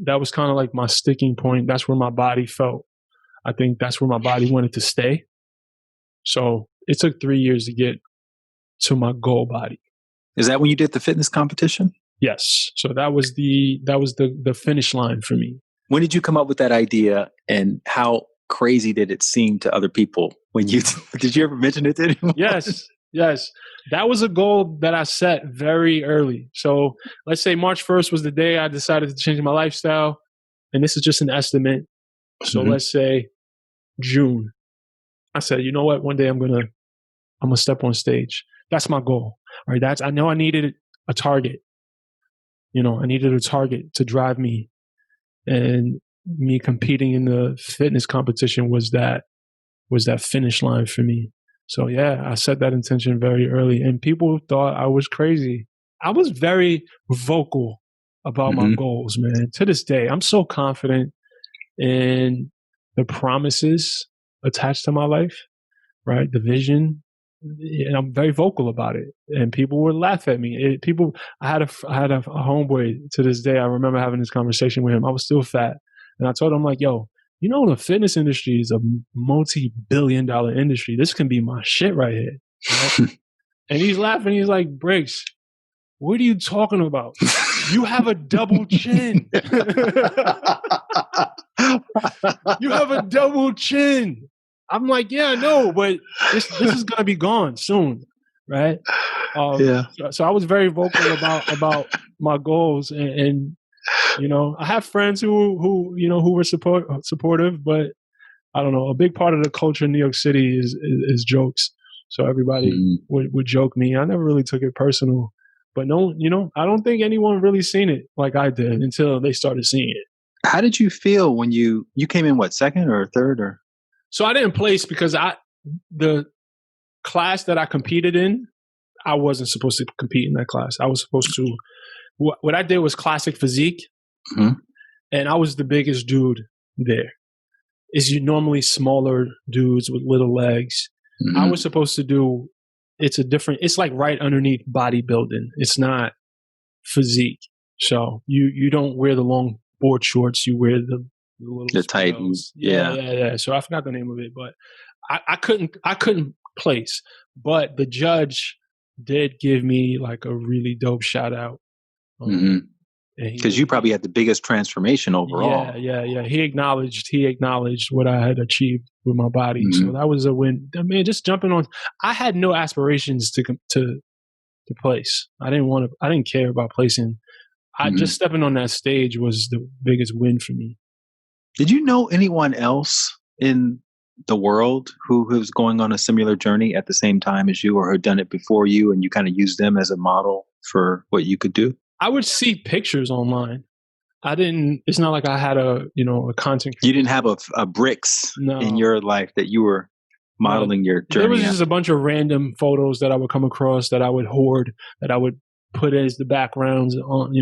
That was kind of like my sticking point. That's where my body felt. I think that's where my body wanted to stay. So it took 3 years to get to my goal body. Is that when you did the fitness competition? Yes. So that was the finish line for me. When did you come up with that idea, and how crazy did it seem to other people when did you ever mention it to anyone? Yes. That was a goal that I set very early. So let's say March 1st was the day I decided to change my lifestyle. And this is just an estimate. So let's say June. I said, you know what? One day I'm gonna step on stage. That's my goal. All right. I know I needed a target. I needed a target to drive me. And me competing in the fitness competition was that finish line for me. So yeah, I set that intention very early, and people thought I was crazy. I was very vocal about my goals, man. To this day, I'm so confident in the promises attached to my life, right? The vision, and I'm very vocal about it. And people would laugh at me. I had a homeboy to this day. I remember having this conversation with him. I was still fat, and I told him like, "Yo, the fitness industry is a multi-billion-dollar industry. This can be my shit right here." Right? And he's laughing. He's like, "Brix, what are you talking about? You have a double chin. You have a double chin." I'm like, yeah, no, but this is gonna be gone soon, right? Yeah. So I was very vocal about my goals, and I have friends who were supportive, but I don't know. A big part of the culture in New York City is jokes. So everybody would joke me. I never really took it personal, but no, I don't think anyone really seen it like I did until they started seeing it. How did you feel when you came in? What, second or third or? So I didn't place because the class that I competed in, I wasn't supposed to compete in that class. I was supposed to. What I did was classic physique, and I was the biggest dude there. Is you normally smaller dudes with little legs. I was supposed to do. It's like right underneath bodybuilding. It's not physique. So you don't wear the long board shorts. You wear the little Titans. Yeah. So I forgot the name of it, but I couldn't place. But the judge did give me like a really dope shout out. Because you probably had the biggest transformation overall. Yeah. He acknowledged what I had achieved with my body. So that was a win. I mean, just jumping on. I had no aspirations to place. I didn't care about placing. Just stepping on that stage was the biggest win for me. Did you know anyone else in the world who was going on a similar journey at the same time as you, or had done it before you, and you kind of used them as a model for what you could do? I would see pictures online. It's not like I had a content. You didn't have a Brix in your life that you were modeling your journey. There was just a bunch of random photos that I would come across that I would hoard, that I would put as the backgrounds on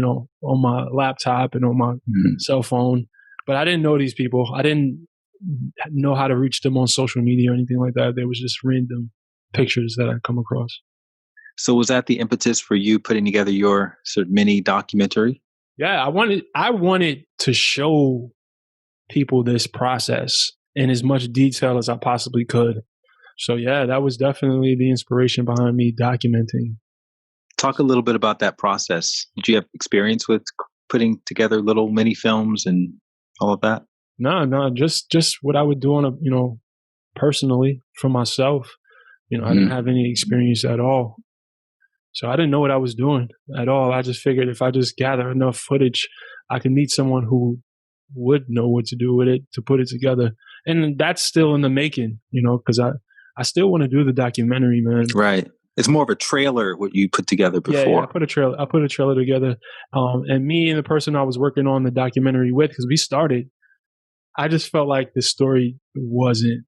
my laptop and on my cell phone. But I didn't know these people. I didn't know how to reach them on social media or anything like that. There was just random pictures that I come across. So was that the impetus for you putting together your sort of mini documentary? Yeah, I wanted to show people this process in as much detail as I possibly could. So yeah, that was definitely the inspiration behind me documenting. Talk a little bit about that process. Did you have experience with putting together little mini films and all of that? No, just what I would do on personally for myself. I didn't have any experience at all. So I didn't know what I was doing at all. I just figured if I just gather enough footage, I could meet someone who would know what to do with it to put it together. And that's still in the making, because I still want to do the documentary, man. Right. It's more of a trailer, what you put together before. Yeah, I put a trailer together. And me and the person I was working on the documentary with, because we started, I just felt like the story wasn't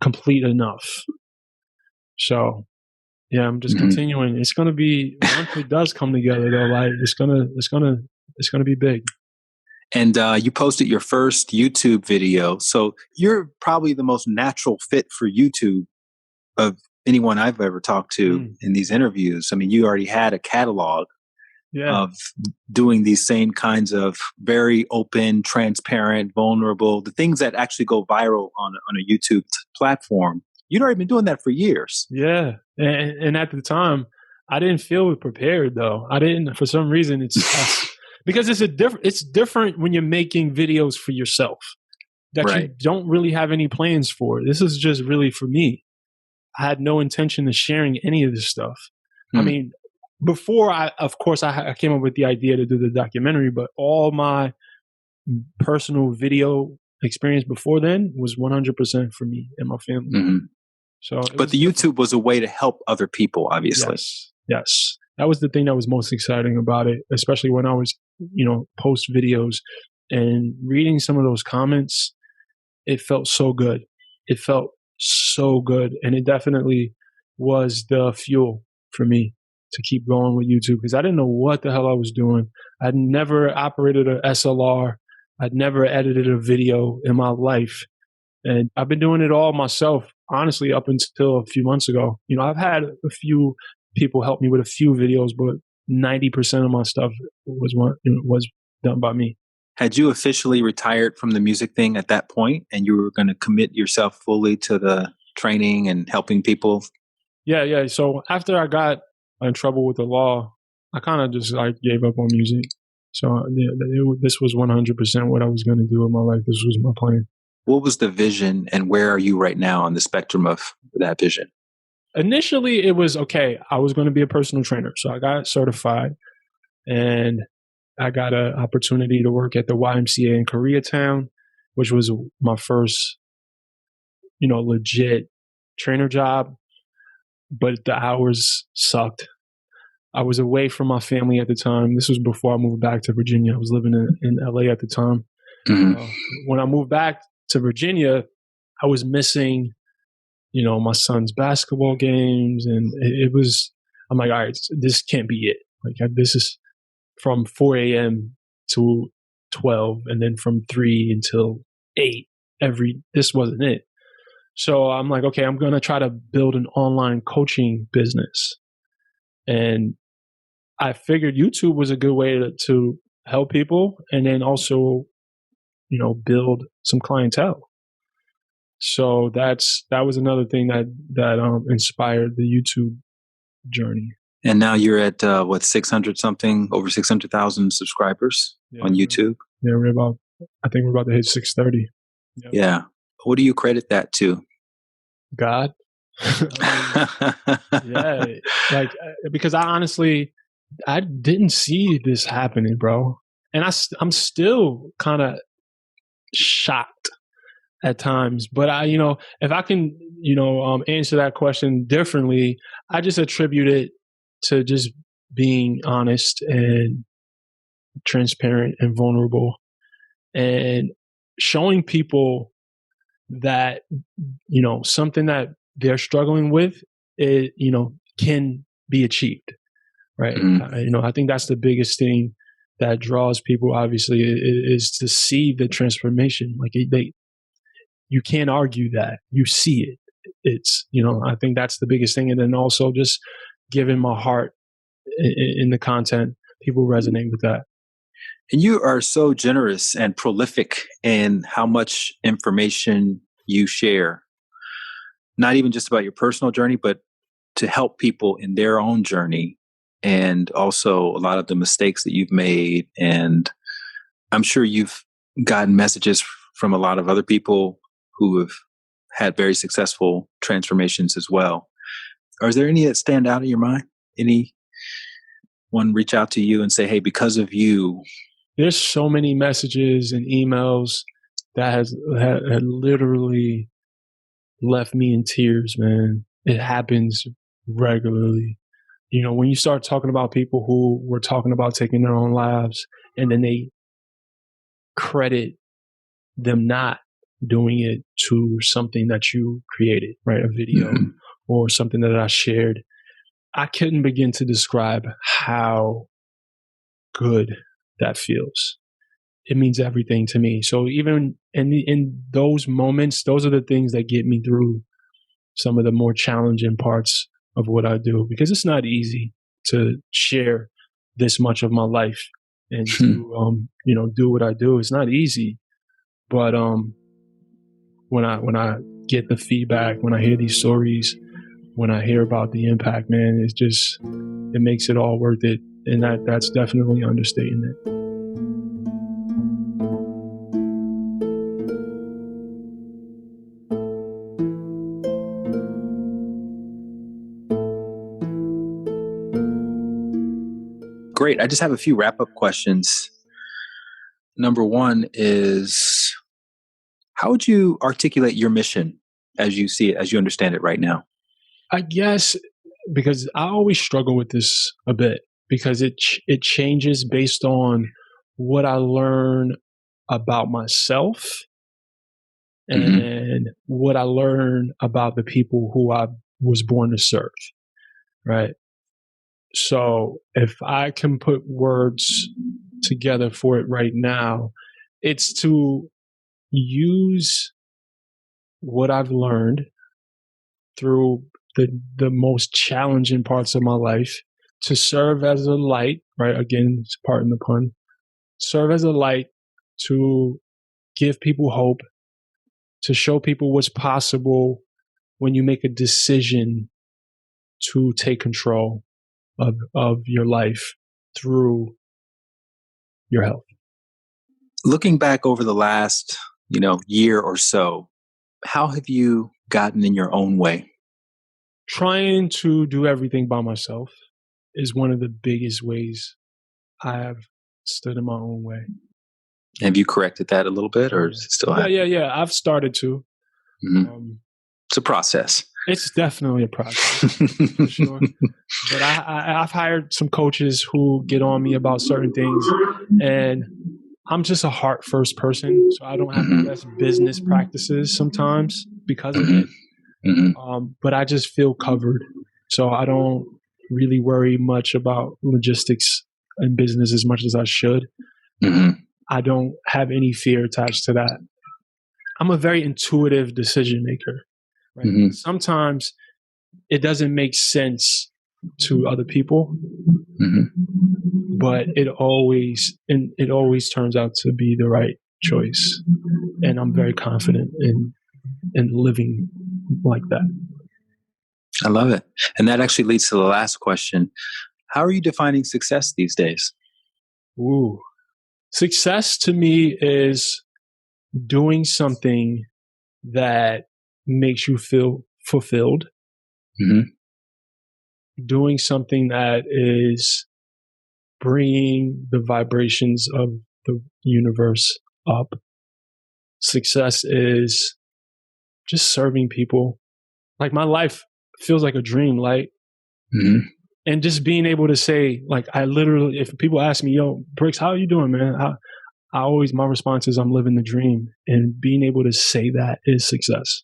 complete enough. So yeah, I'm just continuing. It's going to be, once it does come together though, like it's going to be big. And you posted your first YouTube video. So you're probably the most natural fit for YouTube of anyone I've ever talked to in these interviews. I mean, you already had a catalog of doing these same kinds of very open, transparent, vulnerable, the things that actually go viral on a YouTube platform. You'd already been doing that for years. Yeah. And at the time, I didn't feel prepared though. I didn't, for some reason, it's because it's different when you're making videos for yourself that you don't really have any plans for. This is just really for me. I had no intention of sharing any of this stuff. I mean, before I came up with the idea to do the documentary, but all my personal video experience before then was 100% for me and my family. So, but the YouTube was a way to help other people, obviously. Yes. That was the thing that was most exciting about it, especially when I was, post videos and reading some of those comments. It felt so good. And it definitely was the fuel for me to keep going with YouTube, because I didn't know what the hell I was doing. I'd never operated an SLR. I'd never edited a video in my life. And I've been doing it all myself, honestly, up until a few months ago. I've had a few people help me with a few videos, but 90% of my stuff was done by me. Had you officially retired from the music thing at that point, and you were going to commit yourself fully to the training and helping people? Yeah. So after I got in trouble with the law, I kind of just gave up on music. So this was 100% what I was going to do in my life. This was my plan. What was the vision, and where are you right now on the spectrum of that vision? Initially, it was okay. I was going to be a personal trainer. So I got certified and I got an opportunity to work at the YMCA in Koreatown, which was my first, legit trainer job. But the hours sucked. I was away from my family at the time. This was before I moved back to Virginia. I was living in LA at the time. Mm-hmm. When I moved back to Virginia, I was missing, my son's basketball games. And I'm like, all right, this can't be it. Like, this is from 4 a.m. to 12, and then from 3 until 8 this wasn't it. So I'm like, okay, I'm going to try to build an online coaching business. And I figured YouTube was a good way to help people and then also, build some clientele. So that was another thing that inspired the YouTube journey. And now you're at 600 something, over 600,000 subscribers on YouTube. Yeah, I think we're about to hit 630. Yep. Yeah. What do you credit that to? God. Yeah, like, because I honestly, I didn't see this happening, bro. And I'm still kind of shocked at times. But if I can, answer that question differently, I just attribute it to just being honest and transparent and vulnerable and showing people that, something that they're struggling with, it, can be achieved. Right. Mm-hmm. I think that's the biggest thing that draws people, obviously, is to see the transformation. Like you can't argue that. You see it. It's, I think that's the biggest thing. And then also just giving my heart in the content, people resonate with that. And you are so generous and prolific in how much information you share, not even just about your personal journey, but to help people in their own journey. And also a lot of the mistakes that you've made. And I'm sure you've gotten messages from a lot of other people who have had very successful transformations as well. Is there any that stand out in your mind? Anyone reach out to you and say, hey, because of you? There's so many messages and emails that had literally left me in tears, man. It happens regularly. When you start talking about people who were talking about taking their own lives and then they credit them not doing it to something that you created, right? A video mm-hmm. or something that I shared. I couldn't begin to describe how good that feels. It means everything to me. So even in those moments, those are the things that get me through some of the more challenging parts of what I do, because it's not easy to share this much of my life and to do what I do. It's not easy, but when I get the feedback, when I hear these stories, when I hear about the impact, man, it makes it all worth it, and that's definitely understating it. Great. I just have a few wrap-up questions. Number one is, how would you articulate your mission as you see it, as you understand it right now? I guess because I always struggle with this a bit, because it changes based on what I learn about myself and mm-hmm. what I learn about the people who I was born to serve, right? So if I can put words together for it right now, it's to use what I've learned through the most challenging parts of my life to serve as a light, right? Again, pardon the pun, serve as a light to give people hope, to show people what's possible when you make a decision to take control of your life through your health. Looking back over the last year or so, how have you gotten in your own way? Trying to do everything by myself is one of the biggest ways I have stood in my own way. Have you corrected that a little bit, or is it still happening? Yeah. I've started to. Mm-hmm. It's a process. It's definitely a process, for sure. But I've hired some coaches who get on me about certain things, and I'm just a heart first person, so I don't have the best business practices sometimes because of it. But I just feel covered, so I don't really worry much about logistics and business as much as I should. I don't have any fear attached to that. I'm a very intuitive decision maker. Right? Sometimes it doesn't make sense to other people, but it always turns out to be the right choice, and I'm very confident in living like that. I love it, and that actually leads to the last question: how are you defining success these days? Ooh, success to me is doing something that makes you feel fulfilled. Doing something that is bringing the vibrations of the universe up. Success is just serving people. Like, my life feels like a dream, like, and just being able to say, like, I literally, if people ask me, yo, Brix, how are you doing, man? My response is, I'm living the dream, and being able to say that is success.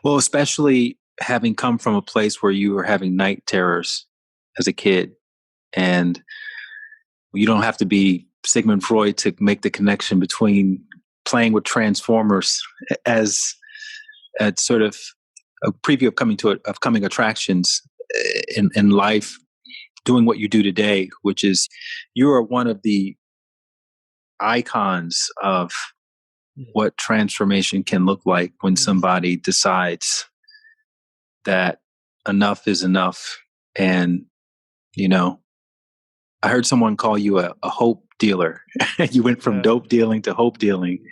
Well, especially having come from a place where you were having night terrors as a kid, and you don't have to be Sigmund Freud to make the connection between playing with Transformers as sort of a preview of upcoming attractions in life, doing what you do today, which is you are one of the icons of what transformation can look like when somebody decides that enough is enough. And, I heard someone call you a hope dealer. You went from dope dealing to hope dealing.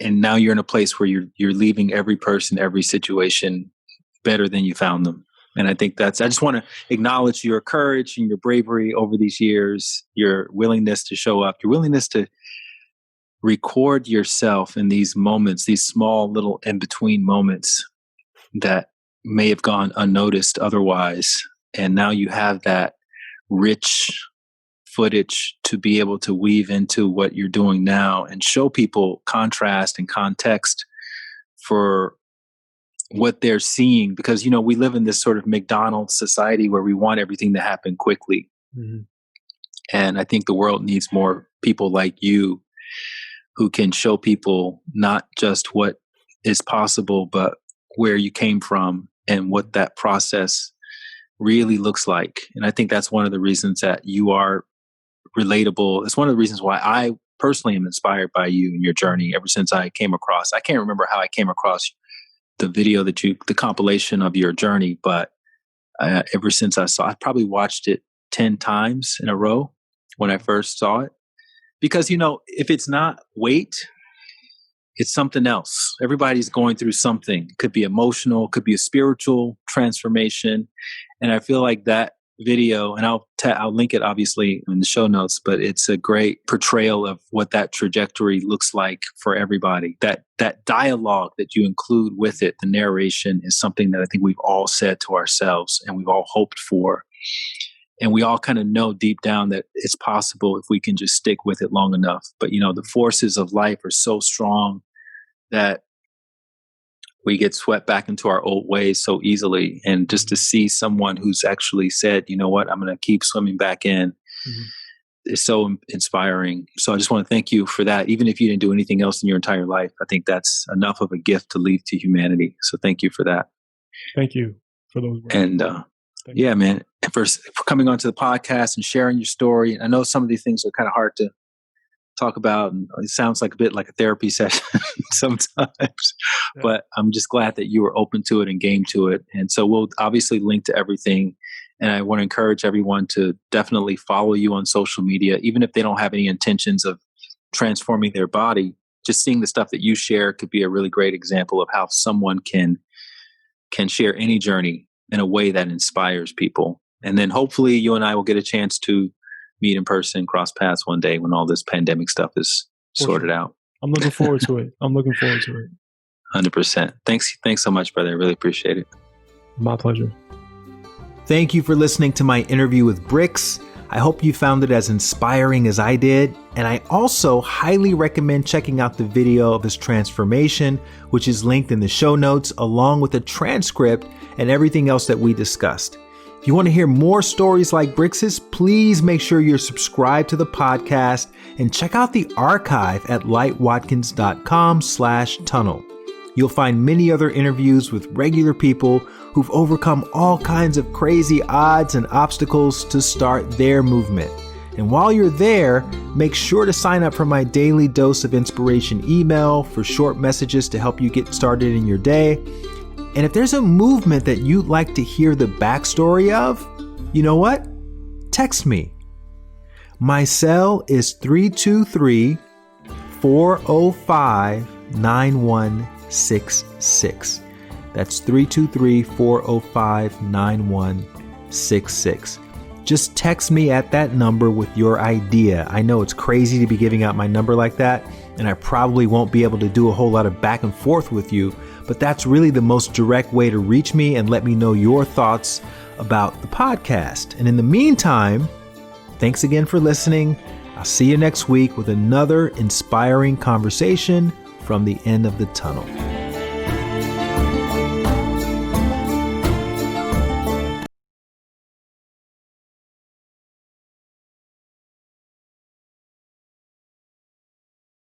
And now you're in a place where you're leaving every person, every situation better than you found them. And I think I just want to acknowledge your courage and your bravery over these years, your willingness to show up, your willingness to record yourself in these moments, these small little in-between moments that may have gone unnoticed otherwise. And now you have that rich footage to be able to weave into what you're doing now and show people contrast and context for what they're seeing. Because, we live in this sort of McDonald's society where we want everything to happen quickly. And I think the world needs more people like you who can show people not just what is possible, but where you came from and what that process really looks like. And I think that's one of the reasons that you are relatable. It's one of the reasons why I personally am inspired by you and your journey ever since I came across. I can't remember how I came across the video the compilation of your journey, but ever since I probably watched it 10 times in a row when I first saw it. Because, if it's not weight, it's something else. Everybody's going through something. It could be emotional, it could be a spiritual transformation. And I feel like that video, and I'll link it obviously in the show notes, but it's a great portrayal of what that trajectory looks like for everybody. That dialogue that you include with it, the narration, is something that I think we've all said to ourselves and we've all hoped for. And we all kind of know deep down that it's possible if we can just stick with it long enough. But, the forces of life are so strong that we get swept back into our old ways so easily. And just to see someone who's actually said, you know what, I'm going to keep swimming back in, is so inspiring. So I just want to thank you for that. Even if you didn't do anything else in your entire life, I think that's enough of a gift to leave to humanity. So thank you for that. Thank you for those words. And man, and for coming onto the podcast and sharing your story. I know some of these things are kind of hard to talk about, and it sounds like a bit like a therapy session sometimes, but I'm just glad that you were open to it and game to it. And so we'll obviously link to everything. And I want to encourage everyone to definitely follow you on social media, even if they don't have any intentions of transforming their body. just seeing the stuff that you share could be a really great example of how someone can share any journey in a way that inspires people. And then hopefully you and I will get a chance to meet in person, cross paths one day when all this pandemic stuff is sorted out. I'm looking forward to it. 100%. Thanks so much, brother. I really appreciate it. My pleasure. Thank you for listening to my interview with Brix. I hope you found it as inspiring as I did. And I also highly recommend checking out the video of his transformation, which is linked in the show notes, along with a transcript and everything else that we discussed. If you want to hear more stories like Brix's, please make sure you're subscribed to the podcast and check out the archive at lightwatkins.com/tunnel. You'll find many other interviews with regular people who've overcome all kinds of crazy odds and obstacles to start their movement. And while you're there, make sure to sign up for my daily dose of inspiration email for short messages to help you get started in your day. And if there's a movement that you'd like to hear the backstory of, you know what? Text me. My cell is 323-405-9166. That's 323-405-9166. Just text me at that number with your idea. I know it's crazy to be giving out my number like that, and I probably won't be able to do a whole lot of back and forth with you, but that's really the most direct way to reach me and let me know your thoughts about the podcast. And in the meantime, thanks again for listening. I'll see you next week with another inspiring conversation from the end of the tunnel.